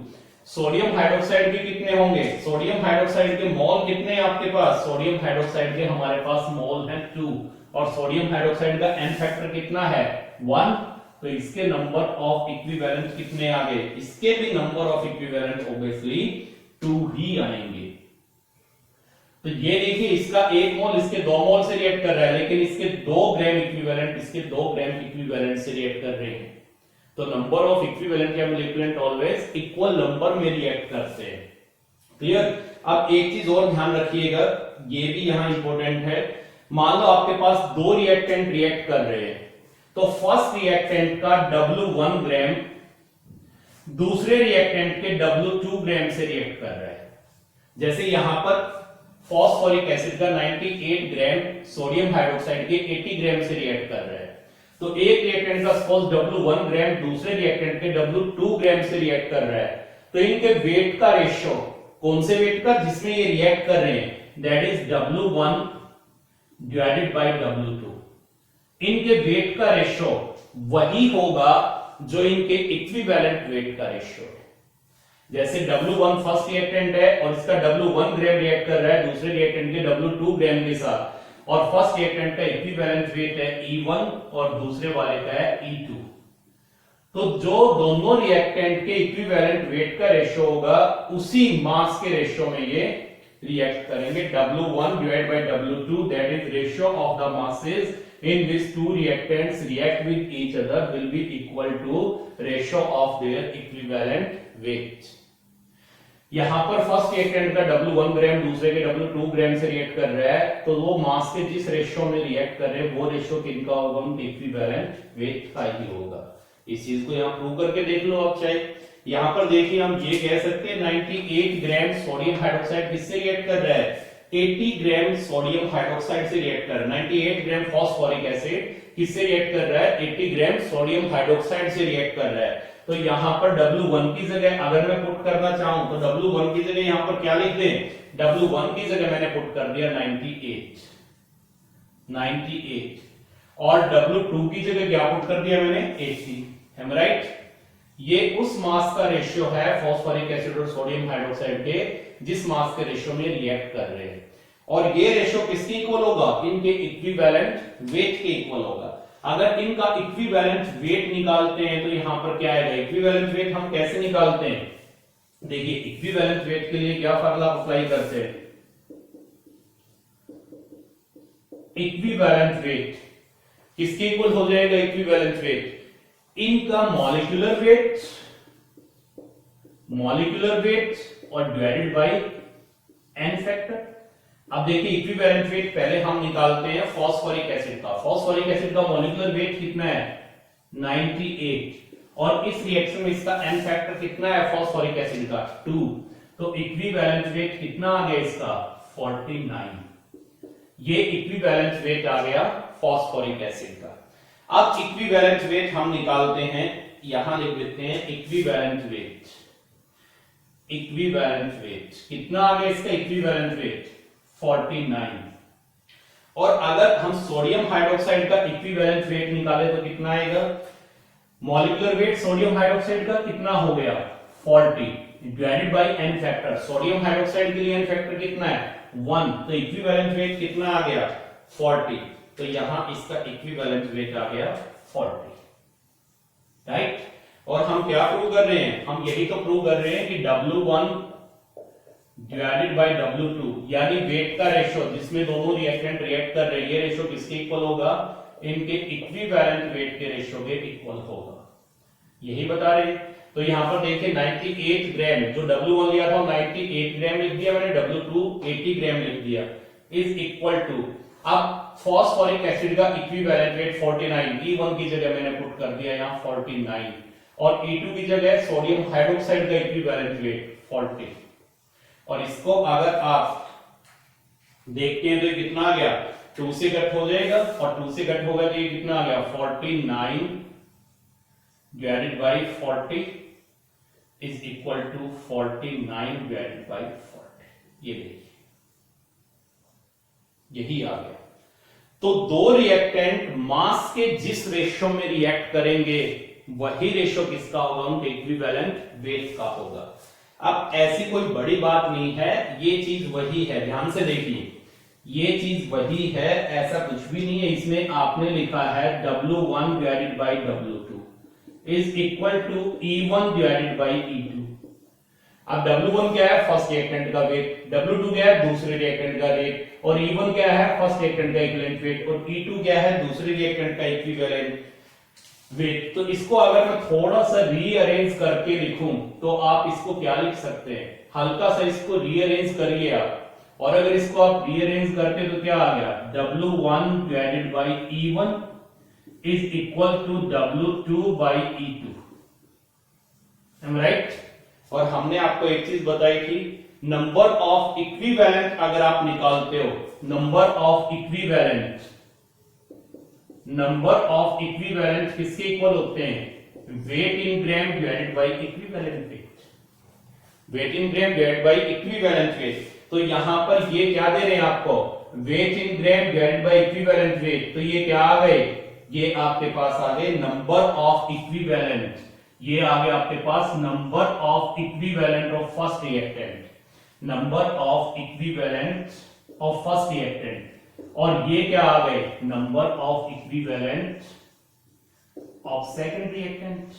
सोडियम हाइड्रोक्साइड के कितने होंगे, सोडियम हाइड्रोक्साइड के मोल कितने हैं आपके पास, सोडियम हाइड्रोक्साइड के हमारे पास मोल हैं 2, और सोडियम हाइड्रोक्साइड का n फैक्टर कितना है 1, तो इसके नंबर ऑफ इक्विवेलेंट कितने आ गए, इसके भी नंबर ऑफ इक्विवेलेंट ऑब्वियसली 2 ही आएंगे। तो ये देखिए, इसका 1 मोल इसके 2 मोल से रिएक्ट कर रहा है, लेकिन इसके 2 ग्राम इक्विवेलेंट इसके 2 ग्राम इक्विवेलेंट से रिएक्ट कर रहे हैं, तो नंबर ऑफ इक्विवेलेंट या मॉलिक्यूलेंट ऑलवेज इक्वल नंबर में रिएक्ट करते हैं। क्लियर। अब एक चीज और ध्यान रखिएगा, ये भी यहां इंपॉर्टेंट है, मान लो आपके पास 2 रिएक्टेंट रिएक्ट कर रहे हैं, तो फर्स्ट रिएक्टेंट का W1 ग्राम दूसरे रिएक्टेंट के W2 ग्राम से रिएक्ट कर रहा है। जैसे यहां पर फॉस्फोरिक एसिड का 98 ग्राम सोडियम हाइड्रोक्साइड के 80 ग्राम से रिएक्ट कर रहा है, तो एक रिएक्टेंट का सपोज W1 ग्राम दूसरे रिएक्टेंट के W2 ग्राम से रिएक्ट कर रहा है, तो इनके वेट का रेशियो, कौन से वेट का, जिसमें ये रिएक्ट कर रहे हैं, that is W1 divided by W2। इनके वेट का रेशियो वही होगा जो इनके इक्विवेलेंट वेट का रेशियो है। जैसे W1 फर्स्ट रिएक्टेंट है और इसका W1 ग्राम रिएक्ट कर रहा है दूसरे रिएक्टेंट के W2 ग्राम के साथ, और फर्स्ट रिएक्टेंट का इक्विवेलेंट वेट है E1 और दूसरे वाले का है E2, तो जो दोनों रिएक्टेंट के इक्विवेलेंट वेट का रेशियो होगा उसी मास के रेशियो में ये रिएक्ट करेंगे। W1 divide by W2 that is ratio of the masses in which two reactants react with each other will be equal to ratio of their equivalent weight। यहां पर first reactant का W1 ग्राम दूसरे के W2 ग्राम से react कर रहा है, तो वो मास के जिस रेशियो में रिएक्ट कर रहे हैं वो रेशियो किनका होगा, उनके इक्विवेलेंट वेट का ही होगा। इस चीज को यहां प्रूव करके देख लो आप चाहे। यहां पर देखिए हम ये कह सकते हैं 98 ग्राम सोडियम हाइड्रोक्साइड किससे रिएक्ट कर रहा है, 80 ग्राम सोडियम हाइड्रोक्साइड से रिएक्ट कर रहा है। 98 ग्राम फॉस्फोरिक एसिड किससे रिएक्ट कर रहा है, 80 ग्राम सोडियम हाइड्रोक्साइड से रिएक्ट कर रहा है। तो यहां पर W1 की जगह अगर मैं पुट करना चाहूं तो W1 की जगह यहां पर क्या लिख दें, W1 की जगह मैंने पुट कर दिया 98 और W2 की जगह क्या पुट कर दिया मैंने, 80। Um right. ये उस मास का रेशियो है फॉस्फोरिक एसिड और सोडियम हाइड्रोक्साइड के, जिस मास के रेशियो में रिएक्ट कर रहे हैं। और ये रेशियो किसके इक्वल होगा, इनके इक्विवेलेंट वेट के इक्वल होगा। अगर इनका इक्विवेलेंट वेट निकालते हैं तो यहां पर क्या आएगा, इक्विवेलेंट वेट हम कैसे निकालते हैं, देखिए इक्विवेलेंट वेट के लिए क्या फार्मूला अप्लाई करते हैं, इक्विवेलेंट वेट किसके इक्वल हो जाएगा, इक्विवेलेंट वेट इनका मॉलिक्यूलर वेट और डिवाइडेड बाय एन फैक्टर। अब देखिए इक्विवेलेंट वेट पहले हम निकालते हैं फॉस्फोरिक एसिड का। फॉस्फोरिक एसिड का मॉलिक्यूलर वेट कितना है, 98 और इस रिएक्शन में इसका एन फैक्टर कितना है फॉस्फोरिक एसिड का, 2। तो इक्विवेलेंट वेट कितना आ गया इसका, 49। ये इक्विवेलेंट वेट आ गया फॉस्फोरिक एसिड का। अब इक्विवेलेंट वेट हम निकालते हैं, यहां लिख देते हैं इक्विवेलेंट वेट कितना आ गया इसका इक्विवेलेंट वेट 49। और अगर हम सोडियम हाइड्रोक्साइड का इक्विवेलेंट वेट निकाले तो कितना आएगा, मॉलिक्यूलर वेट सोडियम हाइड्रोक्साइड का कितना हो गया 40 divided by N factor. Sodium hydroxide के लिए एन फैक्टर कितना है 1, तो इक्विवेलेंट वेट कितना आ गया 40। तो यहां इसका इक्विवेलेंट वेट आ गया 40, राइट। और हम क्या प्रूव कर रहे हैं, हम यही तो प्रूव कर रहे हैं कि W1 डिवाइडेड बाय W2 यानी वेट का रेशियो जिसमें दोनों रिएक्टेंट रिएक्ट कर रहे हैं, ये रेशियो किसके इक्वल होगा, इनके इक्विवेलेंट वेट के रेशियो के इक्वल होगा, यही बता रहे हैं। तो यहां पर देखिए 98 ग्राम जो W1 लिया था 98 ग्राम लिख दिया मैंने, W2 80 ग्राम लिख दिया, इज इक्वल टू, अब फॉस्फोरिक एसिड का इक्विवेलेंट वेट 49, E1 की जगह मैंने पुट कर दिया यहां 49 और E2 की जगह सोडियम हाइड्रोक्साइड का इक्विवेलेंट वेट 40। और इसको अगर आप देखते हैं तो ये कितना आ गया, 2 से कट हो जाएगा और 2 से कट होगा तो ये कितना आ गया 49 divided by 40 is equal to 49 divided by 40। ये देखिए यही आ गया। तो दो रिएक्टेंट मास के जिस रेशियो में रिएक्ट करेंगे वही रेशियो किसका होगा, उनके इक्विवेलेंट वेट का होगा। अब ऐसी कोई बड़ी बात नहीं है, ये चीज वही है, ध्यान से देखिए ये चीज वही है, ऐसा कुछ भी नहीं है। इसमें आपने लिखा है W1 divided by W2 is equal to E1 divided by E2। अब W1 क्या है, फर्स्ट रिएक्टेंट का वेट, W2 क्या है, दूसरे रिएक्टेंट का वेट, और E1 क्या है, फर्स्ट रिएक्टेंट का इक्विवेलेंट वेट, और E2 क्या है, दूसरे रिएक्टेंट का इक्विवेलेंट वेट। तो इसको अगर मैं थोड़ा सा रीअरेंज करके लिखूं तो आप इसको क्या लिख सकते हैं, हल्का सा इसको रीअरेंज करिए आप, और अगर इसको आप रीअरेंज करते तो क्या आ गया, W1 divided by E1 is equal to W2 by E2, um right. और हमने आपको एक चीज बताई थी, नंबर ऑफ इक्विवेलेंट अगर आप निकालते हो, नंबर ऑफ इक्विवेलेंट किसके इक्वल होते हैं, weight in gram divided by equivalent weight, weight in gram divided by equivalent weight. तो यहां पर ये क्या दे रहे हैं आपको, weight in gram divided by equivalent weight, तो ये क्या आ गए, ये आपके पास आ गए नंबर ऑफ इक्विवेलेंट, ये आ गया आपके पास number of equivalent of first reactant, number of equivalent of first reactant, और ये क्या आ गए, number of equivalent of second reactant.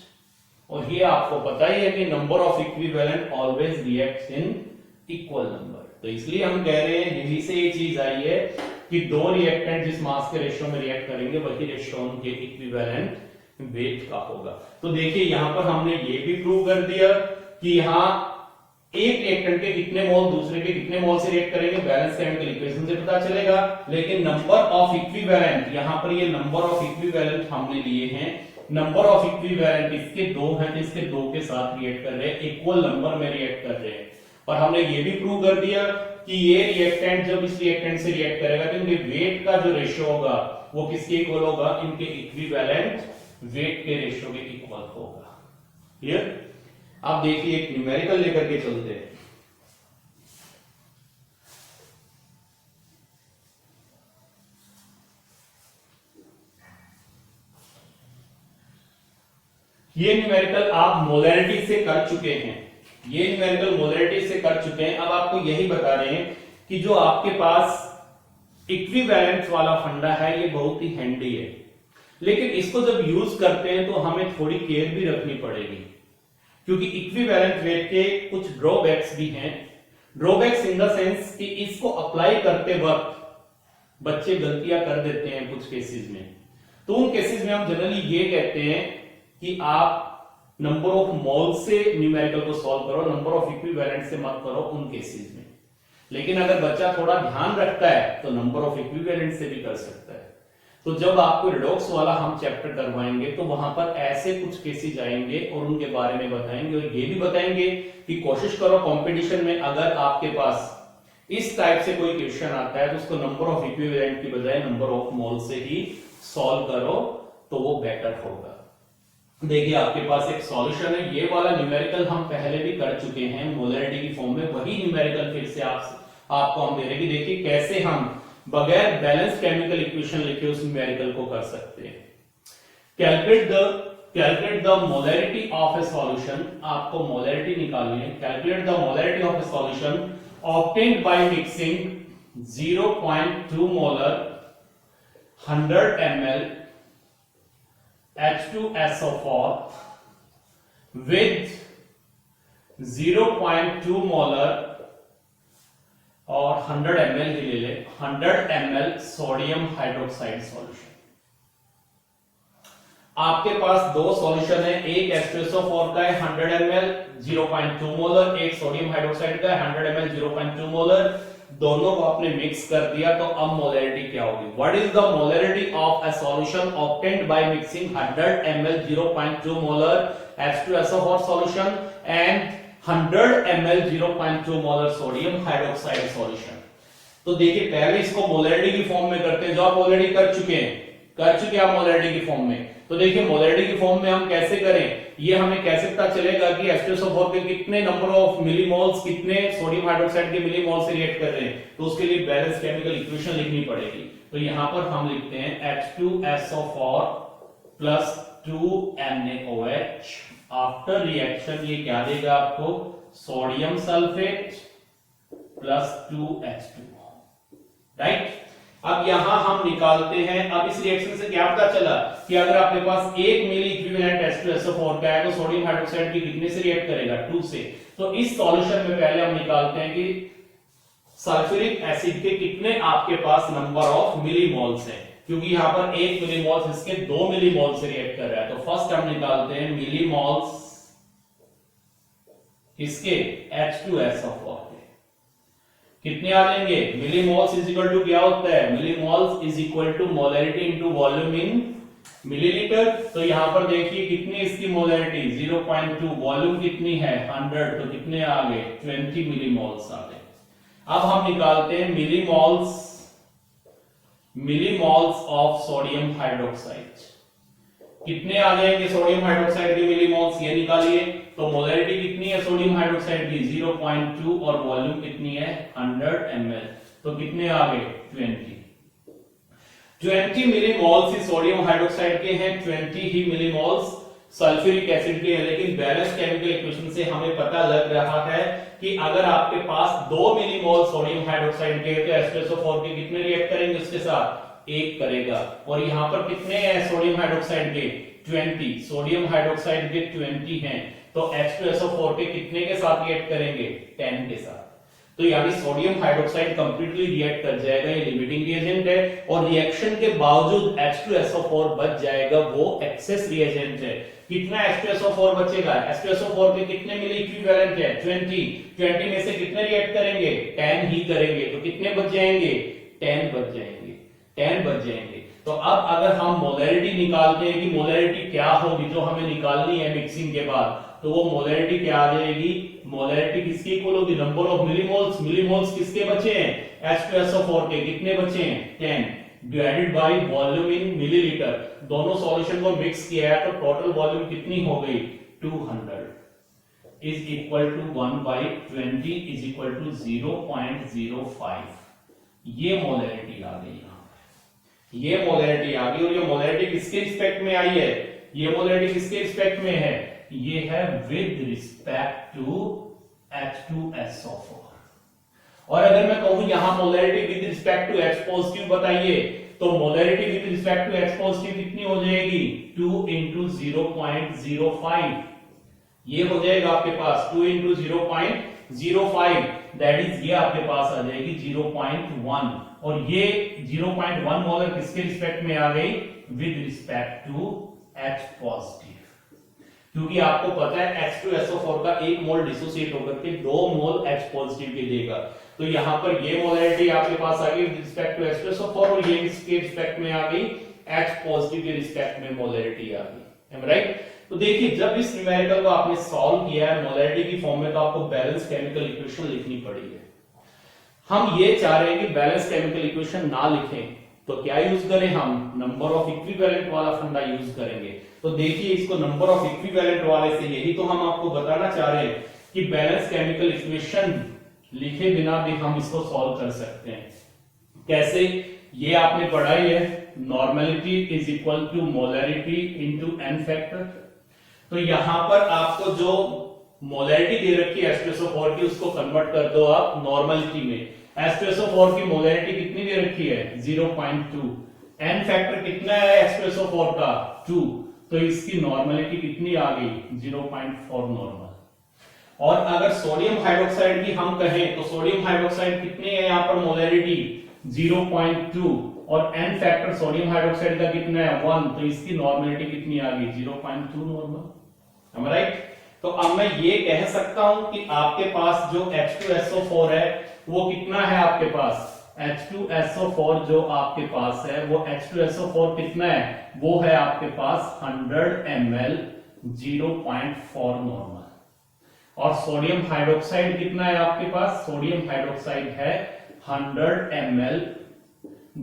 और ये आपको पता ही है कि number of equivalent always reacts in equal number. तो इसलिए हम कह रहे हैं, यही से ये चीज आई है कि दो रिएक्टेंट जिस मास के रेशियो में रिएक्ट करेंगे वही रेशियो उनके इक्विवेलेंट वेट का होगा। तो देखिए यहां पर हमने ये भी प्रूव कर दिया कि यहां एक रिएक्टेंट के कितने मोल दूसरे के कितने मोल से रिएक्ट करेंगे बैलेंस केमिकल इक्वेशन से पता चलेगा। लेकिन नंबर ऑफ इक्विवेलेंट, यहां पर ये नंबर ऑफ इक्विवेलेंट हमने लिए हैं, नंबर ऑफ इक्विवेलेंट इसके दो हैं तो इसके दो के साथ रिएक्ट कर रहे हैं, इक्वल नंबर में रिएक्ट कर रहे हैं। और हमने ये भी प्रूव कर दिया कि ये रिएक्टेंट जब इस रिएक्टेंट से रिएक्ट करेगा तो इनके वेट का जो रेशियो होगा वो किसके इक्वल होगा, इनके इक्विवेलेंट वेट के रेशियो के इक्वल होगा। क्लियर। अब देखिए एक न्यूमेरिकल लेकर के चलते हैं। ये न्यूमेरिकल आप मोलैरिटी से कर चुके हैं, ये न्यूमेरिकल मोलैरिटी से कर चुके हैं। अब आपको यही बता रहे हैं कि जो आपके पास इक्विवेलेंट वाला फंडा है ये बहुत ही हैंडी है, लेकिन इसको जब यूज करते हैं तो हमें थोड़ी केयर भी रखनी पड़ेगी, क्योंकि इक्विवेलेंट वेट के कुछ ड्रॉबैक्स भी हैं। ड्रॉबैक्स इन द सेंस कि इसको अप्लाई करते वक्त बच्चे गलतियां कर देते हैं कुछ केसेस में। तो उन केसेस में हम जनरली ये कहते हैं कि आप नंबर ऑफ मोल से न्यूमेरिकल को सॉल्व करो, नंबर ऑफ इक्विवेलेंट से मत करो उन केसेस में। लेकिन अगर बच्चा थोड़ा ध्यान रखता है तो नंबर ऑफ इक्विवेलेंट से भी कर सकता है। तो जब आपको रिडॉक्स वाला हम चैप्टर करवाएंगे तो वहां पर ऐसे कुछ केसेस आएंगे और उनके बारे में बताएंगे, और ये भी बताएंगे कि कोशिश करो कंपटीशन में अगर आपके पास इस टाइप से कोई क्वेश्चन आता है तो उसको नंबर ऑफ इक्विवेलेंट की बजाय नंबर ऑफ मोल से ही सॉल्व करो तो वो बेटर होगा। देखिए आपके पास एक सॉल्यूशन है, ये वाला न्यूमेरिकल हम पहले भी कर चुके हैं मोलैरिटी की फॉर्म में, वही न्यूमेरिकल फिर से आपको हम दे रहे हैं कि देखिए कैसे हम बगैर बैलेंस केमिकल इक्वेशन लिखे उस न्यूमेरिकल को कर सकते हैं। Calculate the molarity of A solution, आपको मोलैरिटी निकालनी है। Calculate the molarity of A solution obtained by mixing 0.2 molar 100 ml H2SO4 with 0.2 molar और 100 ml ही ले ले 100 ml सोडियम हाइड्रोक्साइड सॉल्यूशन। आपके पास दो सॉल्यूशन है, एक H2SO4 का है 100 ml 0.2 मोलर, एक सोडियम हाइड्रोक्साइड का है 100 ml 0.2 मोलर। दोनों को आपने मिक्स कर दिया तो अब मोलैरिटी क्या होगी, what is the molarity of a solution obtained by mixing 100 ml 0.2 molar H2SO4 solution and 100 ml 0.2 molar sodium hydroxide solution. तो देखिए पहले इसको मोलैरिटी की फॉर्म में करते हैं, जो आप ऑलरेडी कर चुके हैं आप मोलैरिटी की फॉर्म में। तो देखिए मोलैरिटी की फॉर्म में हम कैसे करें, ये हमें कैसे पता चलेगा कि H2SO4 के कितने नंबर ऑफ मिलीमोल्स कितने सोडियम हाइड्रोक्साइड के मिलीमोल से रिएक्ट कर रहे हैं, तो उसके लिए बैलेंस केमिकल इक्वेशन लिखनी पड़ेगी। तो यहां पर हम लिखते हैं H2SO4 plus 2NaOH after reaction ये क्या देगा आपको, sodium sulphate plus 2H2, right. अब यहां हम निकालते हैं, अब इस रिएक्शन से क्या पता चला कि अगर आपके पास 1 मिली इक्विवेलेंट H2SO4 का है तो सोडियम हाइड्रोक्साइड की कितने से रिएक्ट करेगा, 2 से। तो इस सॉल्यूशन में पहले हम निकालते हैं कि सल्फ्यूरिक एसिड के कितने आपके पास नंबर ऑफ मिलीमोल्स हैं, क्योंकि यहां पर 1 मिलीमोल्स इसके 2 मिलीमोल से रिएक्ट कर रहा है। तो फर्स्ट हम निकालते हैं मिलीमोल्स इसके H2SO4 के कितने आ जाएंगे, मिलीमोल्स इज इक्वल टू क्या होता है, millimoles is equal to molarity into volume in millilitre. तो यहां पर देखिए कितनी इसकी मोलैरिटी 0.2, वॉल्यूम कितनी है 100, तो कितने आ गए 20 मिलीमोल्स आ गए। अब हम निकालते हैं मिलीमोल्स ऑफ सोडियम हाइड्रोक्साइड, कितने आ जाएंगे सोडियम हाइड्रोक्साइड के मिलीमोल्स, ये निकालिए। तो मोलैरिटी कितनी है सोडियम हाइड्रोक्साइड की 0.2 और वॉल्यूम कितनी है 100 ml, तो कितने आ गए 20 मिलीमोल्स ही सोडियम हाइड्रोक्साइड के हैं, 20 ही मिलीमोल्स सल्फ्यूरिक एसिड के हैं। लेकिन बैलेंस केमिकल इक्वेशन से हमें पता लग रहा है कि अगर आपके पास 2 मिलीमोल सोडियम हाइड्रोक्साइड के तो H2SO4 के कितने रिएक्ट करेंगे उसके साथ, 1 करेगा। और यहां पर कितने हैं सोडियम हाइड्रोक्साइड के 20, सोडियम हाइड्रोक्साइड के 20 हैं, तो H2SO4 के कितने के साथ रिएक्ट करेंगे 10 के साथ। तो यानी सोडियम हाइड्रोक्साइड कंप्लीटली रिएक्ट कर जाएगा, ये लिमिटिंग रिएजेंट है, और रिएक्शन के बावजूद H2SO4 बच जाएगा, वो एक्सेस रिएजेंट है। कितना H2SO4 बचेगा? H2SO4 के कितने मिली इक्विवेलेंट है? 20 में से कितने रिएक्ट करेंगे? 10 ही करेंगे, तो कितने बच जाएंगे? 10 बच जाएंगे, 10 बच जाएंगे। तो अब अगर हम मोलैरिटी निकालते हैं कि मोलैरिटी क्या होगी जो हमें निकालनी है मिक्सिंग के बाद, तो वो मोलैरिटी क्या आ जाएगी? मोलैरिटी किसकी इक्वल होगी? Number of millimoles. मिलीमोल्स किसके बचे हैं? H2SO4 के। कितने बचे हैं? 10 divided by volume in millilitre. दोनों सॉल्यूशन को मिक्स किया है तो टोटल वॉल्यूम कितनी हो गई? 200 is equal to 1/20 is equal to 0.05। ये मोलैरिटी आ गई, ये मोलैरिटी आ गई। और ये मोलैरिटी किसके रिस्पेक्ट में आई है? ये मोलैरिटी किसके रिस्पेक्ट में है? ये है विद रिस्पेक्ट टू H2SO4। और अगर मैं कहूं यहां molarity with respect to H positive बताइए, तो molarity with respect to H positive कितनी हो जाएगी? 2 into 0.05। ये हो जाएगा आपके पास 2 into 0.05, दैट इज ये आपके पास आ जाएगी 0.1। और ये 0.1 मोलर किसके रिस्पेक्ट में आ गई? With respect to H positive. क्योंकि आपको पता है H2SO4 का 1 मोल डिसोसिएट होकर के 2 मोल H पॉजिटिव के देगा। तो यहां पर ये मोलैरिटी आपके पास आ गई विद रिस्पेक्ट टू H2SO4, और ये इसके रिस्पेक्ट में आ गई H पॉजिटिव के रिस्पेक्ट में मोलैरिटी आ गई। Um right? तो देखिए जब इस न्यूमेरिकल को आपने सॉल्व किया है मोलैरिटी की फॉर्म में, तो आपको बैलेंस केमिकल इक्वेशन लिखनी पड़ी है। हम ये चाह रहे हैं कि बैलेंस केमिकल इक्वेशन ना लिखें, तो क्या यूज करें? हम नंबर ऑफ इक्विवेलेंट वाला फंडा यूज करेंगे। तो देखिए इसको नंबर ऑफ इक्विवेलेंट वाले से, यही तो हम आपको बताना चाह रहे हैं कि बैलेंस केमिकल इक्वेशन लिखे बिना भी हम इसको सॉल्व कर सकते हैं। कैसे? ये आपने पढ़ा ही है, normality is equal to molarity into n factor. तो यहां पर आपको जो मोलैरिटी दे रखी है H2SO4 की, उसको कन्वर्ट कर दो आप नॉर्मेलिटी में। H2SO4 की मोलैरिटी कितनी दे रखी है? 0.2। n फैक्टर कितना है H2SO4 का? 2। तो इसकी नॉर्मेलिटी कितनी आ गई? 0.4 नॉर्मल। और अगर सोडियम हाइड्रोक्साइड की हम कहें तो सोडियम हाइड्रोक्साइड कितनी है यहाँ पर मोलैरिटी? 0.2। और n फैक्टर सोडियम हाइड्रोक्साइड का कितना है? 1। तो इसकी नॉर्मेलिटी कितनी आ गई? 0.2 नॉर्मल। am I right? तो अब मैं ये कह सकता हूं कि आपके पास जो H2SO4 है वो कितना है आपके पास? H2SO4 जो आपके पास है वो H2SO4 कितना है? वो है आपके पास 100 ml 0.4 नॉर्मल। और सोडियम हाइड्रोक्साइड कितना है आपके पास? सोडियम हाइड्रोक्साइड है 100 ml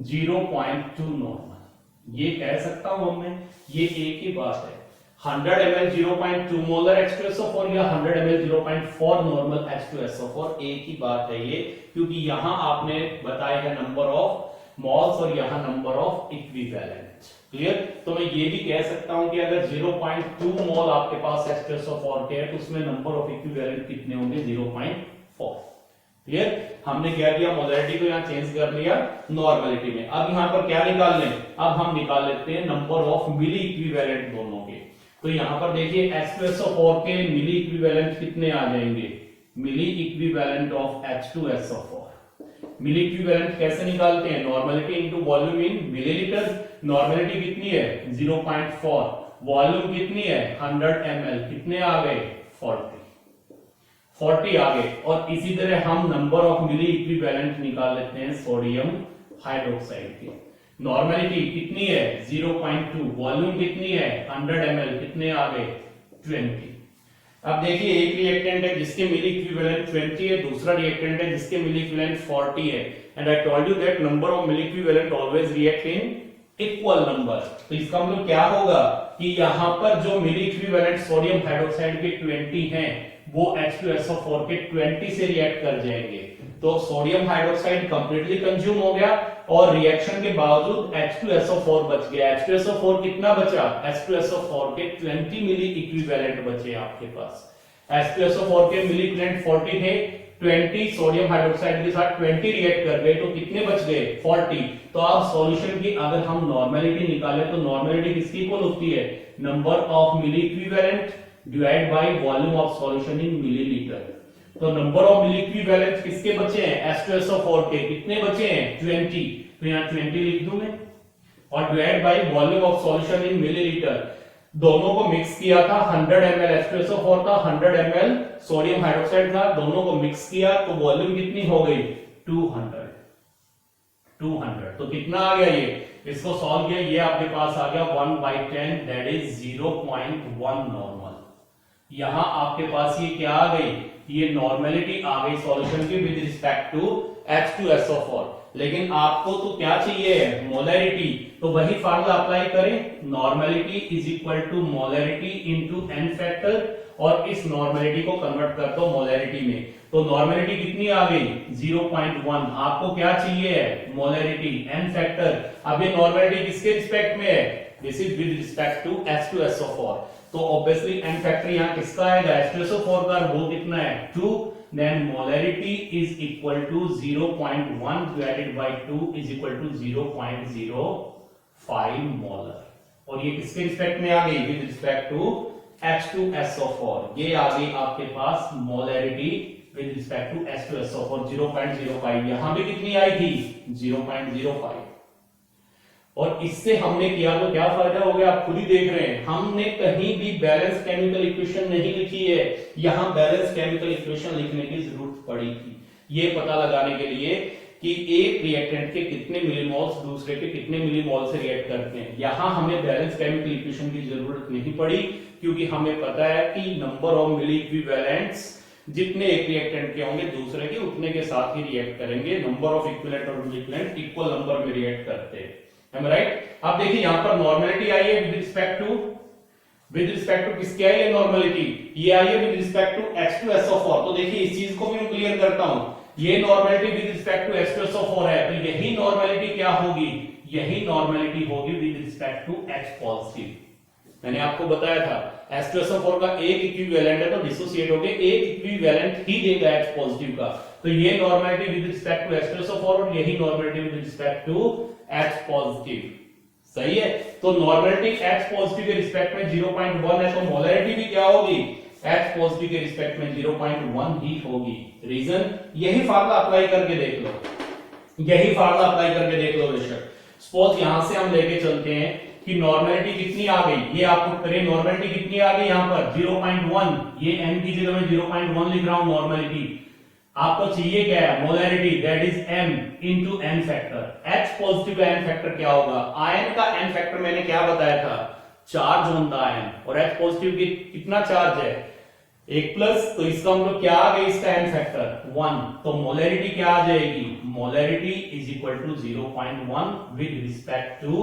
0.2 नॉर्मल। ये कह सकता हूं मैं, ये एक ही बात है। 100 ml 0.2 मोलर H2SO4 या 100 ml 0.4 नॉर्मल H2SO4 एक ही बात है ये, क्योंकि यहां आपने बताया है नंबर ऑफ मोल्स और यहां नंबर ऑफ इक्विवेलेंट। क्लियर? तो मैं ये भी कह सकता हूं कि अगर 0.2 मोल आपके पास H2SO4 के है तो उसमें नंबर ऑफ इक्विवेलेंट कितने होंगे? 0.4। क्लियर? हमने क्या किया? मोलैरिटी को यहां चेंज कर लिया नॉर्मेलिटी में। अब यहां पर क्या निकाल लें? अब हम निकाल लेते हैं नंबर ऑफ मिली इक्विवेलेंट दोनों के। तो यहां पर देखिए H2SO4 के मिली इक्विवेलेंट कितने आ जाएंगे? Milliequivalent of H2SO4। Milliequivalent कैसे निकालते हैं? Normality into volume in millilitre. Normality कितनी है? 0.4। वॉल्यूम कितनी है? 100 ml। कितने आ गए? 40 आ गए। और इसी तरह हम नंबर ऑफ मिली इक्विवेलेंट निकाल लेते हैं सोडियम हाइड्रोक्साइड की। नॉर्मेलिटी कितनी है? 0.2। वॉल्यूम कितनी है? 100 ml। कितने आ गए? 20। अब देखिए एक रिएक्टेंट है जिसके मिली इक्विवेलेंट 20 है, दूसरा रिएक्टेंट है जिसके मिली इक्विवेलेंट 40 है। And I told you that number of milliequivalent always react in equal number. तो इसका मतलब क्या होगा कि यहां पर जो मिली इक्विवेलेंट सोडियम हाइड्रोक्साइड के 20 हैं वो H2SO4 के 20 से रिएक्ट कर जाएंगे। तो सोडियम हाइड्रोक्साइड कंप्लीटली कंज्यूम हो गया और रिएक्शन के बावजूद H2SO4 बच गया। H2SO4 कितना बचा? H2SO4 के 20 मिली इक्विवेलेंट बचे आपके पास। H2SO4 के मिली इक्विवेलेंट 40 थे, 20 सोडियम हाइड्रोक्साइड के साथ 20 रिएक्ट कर गए, तो कितने बच गए? 40। तो अब सॉल्यूशन की अगर हम नॉर्मेलिटी निकालें तो नॉर्मेलिटी किसकी इक्वल होती है? Number of milliequivalent divide by volume of solution in millilitre. तो नंबर ऑफ मिली इक्विवेलेंट किसके बचे हैं, H2SO4 के। कितने बचे हैं, 20। तो यहाँ 20 लिख दूं मैं, और divide by volume of solution in millilitre. दोनों को मिक्स किया था, 100 ml H2SO4 था, 100 ml सोडियम हाइड्रोक्साइड था, दोनों को मिक्स किया तो वॉल्यूम कितनी हो गई, 200। तो कितना आ गया ये, इसको सॉल्व किया, ये आपके पास आ गया 1/10, दैट इज 0.1 नॉर्मल। यहां आपके पास ये क्या आ गई, ये नॉर्मेलिटी आ गई सॉल्यूशन की विद रिस्पेक्ट टू H2SO4। लेकिन आपको तो क्या चाहिए, मोलैरिटी। तो वही फार्मूला अप्लाई करें, normality is equal to molarity into n factor, और इस नॉर्मेलिटी को कन्वर्ट कर दो मोलैरिटी में। तो नॉर्मेलिटी कितनी आ गई, 0.1। आपको क्या चाहिए, मोलैरिटी n फैक्टर। अब ये नॉर्मेलिटी किसके रिस्पेक्ट में है, this is with respect to H2SO4। तो ऑब्वियसली n फैक्टर यहां किसका आएगा, H2SO4 का, वो कितना है, 2। then molarity is equal to 0.1 divided by 2 is equal to 0.05 molar। और ये किसके रिस्पेक्ट में आ गई, विद रिस्पेक्ट टू H2SO4। ये आ गई आपके पास molarity with respect to H2SO4 0.05। यहां भी कितनी आई थी, 0.05। और इससे हमने किया तो क्या फायदा हो गया, आप खुद ही देख रहे हैं, हमने कहीं भी बैलेंस केमिकल इक्वेशन नहीं लिखी है, यहां बैलेंस केमिकल इक्वेशन लिखने की जरूरत पड़ी थी, ये पता लगाने के लिए कि एक रिएक्टेंट के कितने मिलीमोल्स दूसरे के कितने मिलीमोल से रिएक्ट करते हैं। यहां हमें बैलेंस केमिकल इक्वेशन की जरूरत नहीं पड़ी, क्योंकि हमें पता है कि नंबर ऑफ मिली इक्विवेलेंट्स जितने एक रिएक्टेंट के होंगे दूसरे के उतने के साथ ही रिएक्ट करेंगे। नंबर ऑफ इक्विवेलेंट और इक्विवेलेंट इक्वल नंबर में रिएक्ट करते हैं, राइट। अब देखिए यहां पर नॉर्मेलिटी आई है विद रिस्पेक्ट टू किसके आई है नॉर्मेलिटी, ये आई है विद रिस्पेक्ट टू H2SO4। तो देखिए इस चीज को भी मैं क्लियर करता हूं, ये normality with respect to H2SO4 है, तो यही नॉर्मेलिटी क्या होगी, यही नॉर्मेलिटी होगी with respect to H positive. मैंने आपको बताया था H2SO4 का एक इक्विवेलेंट है तो डिसोसिएट होके एक इक्विवेलेंट ही देगा H पॉजिटिव का। तो ये normality with respect to H2SO4 और यही normality with respect to H positive, सही है। तो नॉर्मेलिटी H पॉजिटिव के रिस्पेक्ट में 0.1 है, तो मोलैरिटी भी क्या होगी, H पॉजिटिव के रिस्पेक्ट में 0.1 ही होगी। रीजन, यही फार्मूला अप्लाई करके देख लो, यही फार्मूला अप्लाई करके देख लो बेशक। सपोज यहां से हम लेके चलते हैं कि नॉर्मेलिटी कितनी आ गई, ये आपको करें, नॉर्मेलिटी कितनी आ गई यहां पर 0.1, ये n की जगह में 0.1 लिख रहा हूं नॉर्मेलिटी। आपको चाहिए क्या है, molarity, that is m into n factor. H positive का n फैक्टर क्या होगा, आयन का n फैक्टर मैंने क्या बताया था, चार्ज ऑन द आयन, और H पॉजिटिव की कितना चार्ज है, 1+, तो इसका मतलब क्या आ गया, इसका n फैक्टर 1। तो मोलैरिटी क्या आ जाएगी, molarity is equal to 0.1 with respect to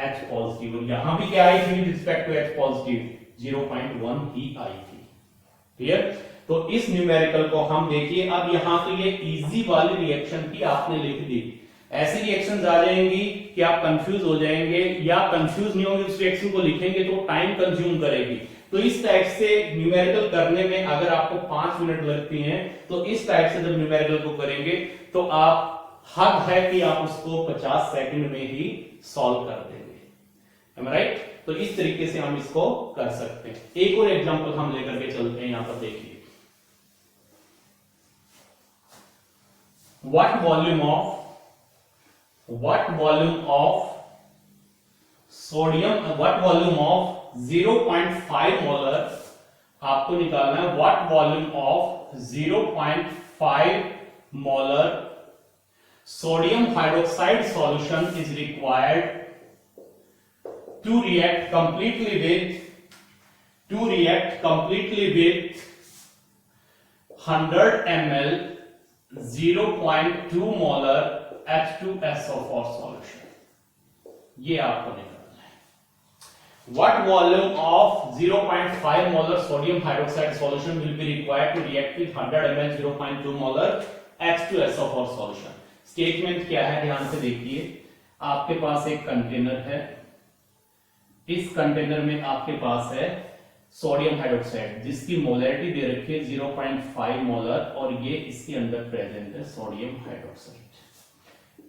H positive. और यहां भी क्या आई थी with respect to H positive, 0.1 ही आई थी, क्लियर। तो इस न्यूमेरिकल को हम देखिए, अब यहां तो ये इजी वाली रिएक्शन की आपने लिख दी, ऐसी रिएक्शंस आ जाएंगी कि आप कंफ्यूज हो जाएंगे, या कंफ्यूज नहीं होंगे, उस रिएक्शन को लिखेंगे तो टाइम कंज्यूम करेगी। तो इस टाइप से न्यूमेरिकल करने में अगर आपको 5 मिनट लगती हैं, तो इस टाइप से जब न्यूमेरिकल को करेंगे तो आप हद है कि आप उसको 50 सेकंड में ही सॉल्व कर देंगे, राइट। तो इस तरीके से हम इसको कर सकते हैं। एक और एग्जांपल हम लेकर के चलते हैं, यहां पर देखिए, what volume of sodium, what volume of 0.5 molar आपको निकालना है, what volume of 0.5 molar sodium hydroxide solution is required to react completely with 100 ml 0.2 molar H2SO4 solution, ये आपको निकालना है। What volume of 0.5 molar sodium hydroxide solution will be required to react with 100 ml 0.2 molar H2SO4 solution. Statement क्या है, ध्यान से देखिए। आपके पास एक कंटेनर है, इस कंटेनर में आपके पास है सोडियम हाइड्रोक्साइड जिसकी मोलैरिटी दे रखी है 0.5 मोलर, और ये इसके अंदर प्रेजेंट है सोडियम हाइड्रोक्साइड।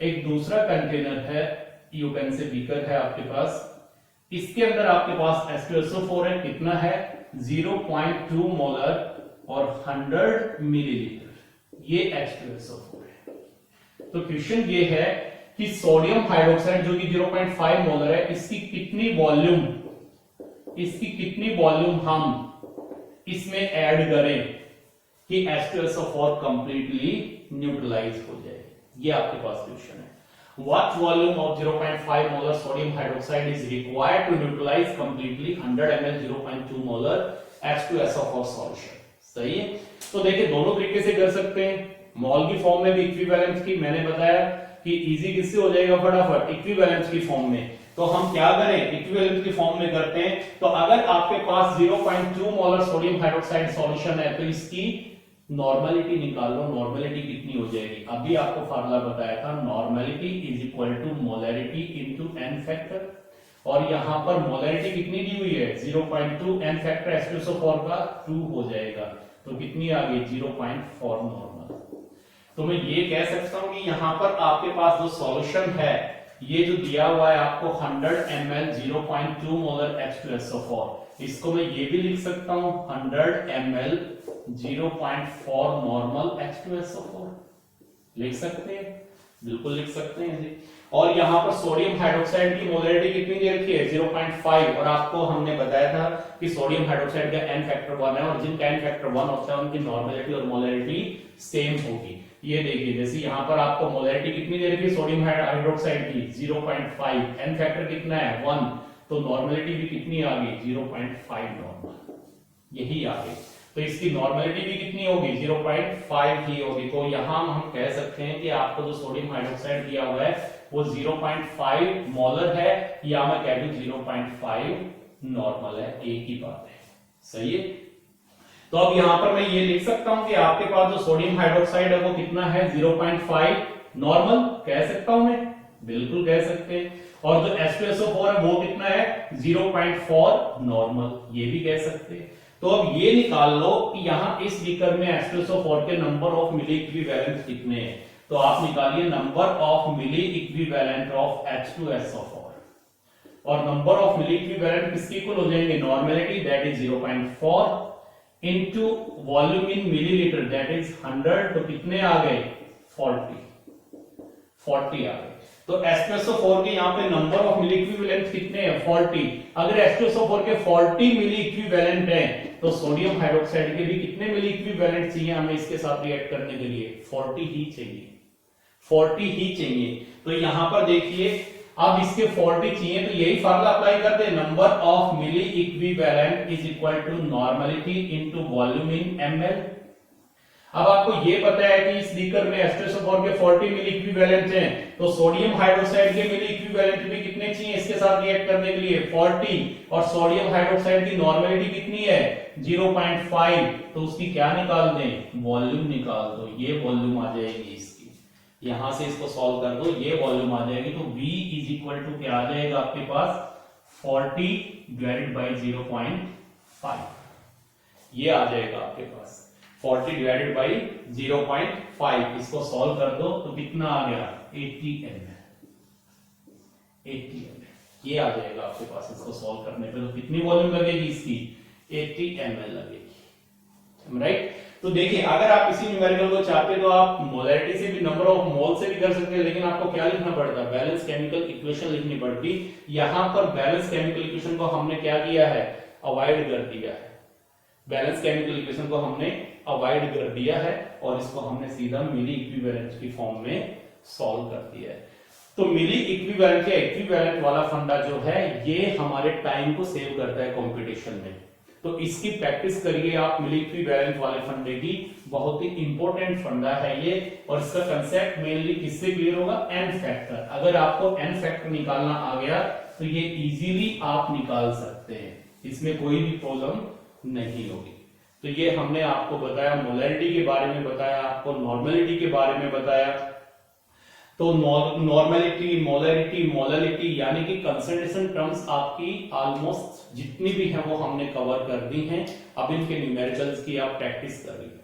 एक दूसरा कंटेनर है, यूपेन से बीकर है आपके पास, इसके अंदर आपके पास H2SO4 है, कितना है 0.2 मोलर, और 100 मिलीलीटर ये H2SO4 है। तो क्वेश्चन ये है कि सोडियम हाइड्रोक्साइड जो कि 0.5 मोलर है, इसकी कितनी वॉल्यूम हम इसमें ऐड करें कि H2SO4 कंप्लीटली न्यूट्रलाइज हो जाए। ये आपके पास क्वेश्चन है। What volume of 0.5 molar sodium hydroxide is required to neutralize completely 100 ml 0.2 molar H2SO4 solution? सही है। तो देखिए दोनों तरीके से कर सकते हैं, मॉल की फॉर्म में भी इक्विवेलेंस की, मैंने बताया कि इजी किससे हो जाएगा फटाफट, इक्विवेलेंस की फॉर्म में। तो हम क्या करें, इक्विवेलेंस की फॉर्म में करते हैं। तो अगर आपके पास 0.2 मोलर सोडियम हाइड्रोक्साइड सॉल्यूशन है तो इसकी नॉर्मलिटी निकाल लो, नॉर्मलिटी कितनी हो जाएगी। अभी आपको फार्मूला बताया था, normality is equal to molarity into N factor, और यहां पर मोलैरिटी कितनी दी हुई है 0.2, एन फैक्टर H2SO4 का 2 हो जाएगा, तो कितनी आ गई 0.4 नॉर्मल। तो मैं ये कह सकता हूं कि यहां पर आपके पास जो सॉल्यूशन है, ये जो दिया हुआ है आपको 100 ml 0.2 मोलर H2SO4, इसको मैं ये भी लिख सकता हूं 100 ml 0.4 नॉर्मल H2SO4 लिख सकते हैं, बिल्कुल लिख सकते हैं जी। और यहां पर सोडियम हाइड्रोक्साइड की मोलैरिटी कितनी दे रखी है 0.5, और आपको हमने बताया था कि सोडियम हाइड्रोक्साइड का n फैक्टर 1 है, और जिनका n फैक्टर 1 होता है उनकी नॉर्मलिटी और मोलैरिटी सेम होगी। ये देखिए जैसे यहां पर आपको मोलैरिटी कितनी दे रखी है सोडियम हाइड्रोक्साइड की 0.5, n फैक्टर कितना है 1, तो नॉर्मलिटी भी कितनी आ गई 0.5 नॉर्मल, यही आ गई। तो इसकी नॉर्मलिटी भी कितनी होगी 0.5 ही होगी। तो यहां हम कह सकते हैं कि आपको जो सोडियम हाइड्रोक्साइड दिया हुआ है वो 0.5 मोलर है, या मैं कह दूं 0.5 नॉर्मल है, एक ही बात है, सही है। तो अब यहां पर मैं ये लिख सकता हूं कि आपके पास जो सोडियम हाइड्रोक्साइड है वो कितना है 0.5 नॉर्मल, कह सकता हूं मैं, बिल्कुल कह सकते हैं। और जो H2SO4 है वो कितना है 0.4 नॉर्मल, ये भी कह सकते हैं। तो अब ये निकाल लो कि यहां इस बीकर में H2SO4 के नंबर ऑफ मिली इक्विवेलेंट कितने हैं। तो आप निकालिए number of milliequivalent of H2SO4, और नंबर ऑफ मिली इक्विवेलेंट किसके इक्वल हो जाएंगे, normality that is 0.4 into volume in millilitre that is 100, तो कितने आ गए 40 आ गए। तो H2SO4 के यहाँ पे नंबर ऑफ मिली इक्विवेलेंट कितने हैं 40। अगर H2SO4 के 40 मिली इक्विवेलेंट हैं तो सोडियम हाइड्रोक्साइड के भी कितने मिली इक्विवेलेंट चाहिए हमें इसके साथ रिएक्ट करने के लिए, 40 ही चाहिए, 40 ही चाहिए। तो यहां पर देखिए अब इसके 40 चाहिए, तो यही फार्मूला अप्लाई करते हैं, number of milliequivalent is equal to normality into volume in ml। अब आपको ये पता है कि इस बीकर में H2SO4 के 40 मिली इक्विवेलेंट हैं, तो सोडियम हाइड्रोक्साइड के मिली इक्विवेलेंट भी कितने चाहिए इसके साथ रिएक्ट करने के लिए 40, और सोडियम हाइड्रोक्साइड की नॉर्मलिटी कितनी है 0.5, तो उसकी क्या निकाल दें, वॉल्यूम निकाल दो, ये वॉल्यूम आ जाएगी इसकी, यहां से इसको सॉल्व कर दो, ये वॉल्यूम आ जाएगी। तो V इज इक्वल टू क्या आ जाएगा आपके पास 40 डिवाइडेड बाई 0.5, ये आ जाएगा आपके पास 40 डिवाइडेड बाई 0.5, इसको सॉल्व कर दो तो कितना आ गया 80 ml, ये आ जाएगा आपके पास इसको सॉल्व करने पे। तो कितनी वॉल्यूम लगेगी इसकी 80 ml लगेगी, राइट। तो देखिए अगर आप इसी न्यूमेरिकल को चाहते तो आप मोलैरिटी से भी नंबर ऑफ मोल से भी कर सकते हैं, लेकिन आपको क्या लिखना पड़ता है, बैलेंस केमिकल इक्वेशन लिखनी पड़ती। यहां पर बैलेंस केमिकल इक्वेशन को हमने क्या किया है, अवॉइड कर दिया है, बैलेंस केमिकल इक्वेशन को हमने अवॉइड कर दिया है और इसको हमने सीधा मिली इक्विवेलेंट की फॉर्म में सॉल्व कर दिया है। तो मिली इक्विवेलेंट या इक्विवेलेंट वाला फंडा जो है ये हमारे टाइम को सेव करता है कंपटीशन में, तो इसकी प्रैक्टिस करिए आप मिली इक्विवेलेंट वाले फंडे की, बहुत ही इंपॉर्टेंट फंडा है ये। और इसका कंसेप्ट मेनली किससे क्लियर होगा, एन फैक्टर। अगर आपको एन फैक्टर निकालना आ गया तो ये इजीली आप निकाल सकते हैं, इसमें कोई भी प्रॉब्लम नहीं होगी। तो ये हमने आपको बताया, मोलैरिटी के बारे में बताया, आपको नॉर्मलिटी के बारे में बताया। तो नॉर्मलिटी, मोलैरिटी, मोलालिटी यानी कि कंसंट्रेशन टर्म्स आपकी ऑलमोस्ट जितनी भी हैं वो हमने कवर कर दी हैं। अब इनके न्यूमेरिकल्स की आप प्रैक्टिस करिए।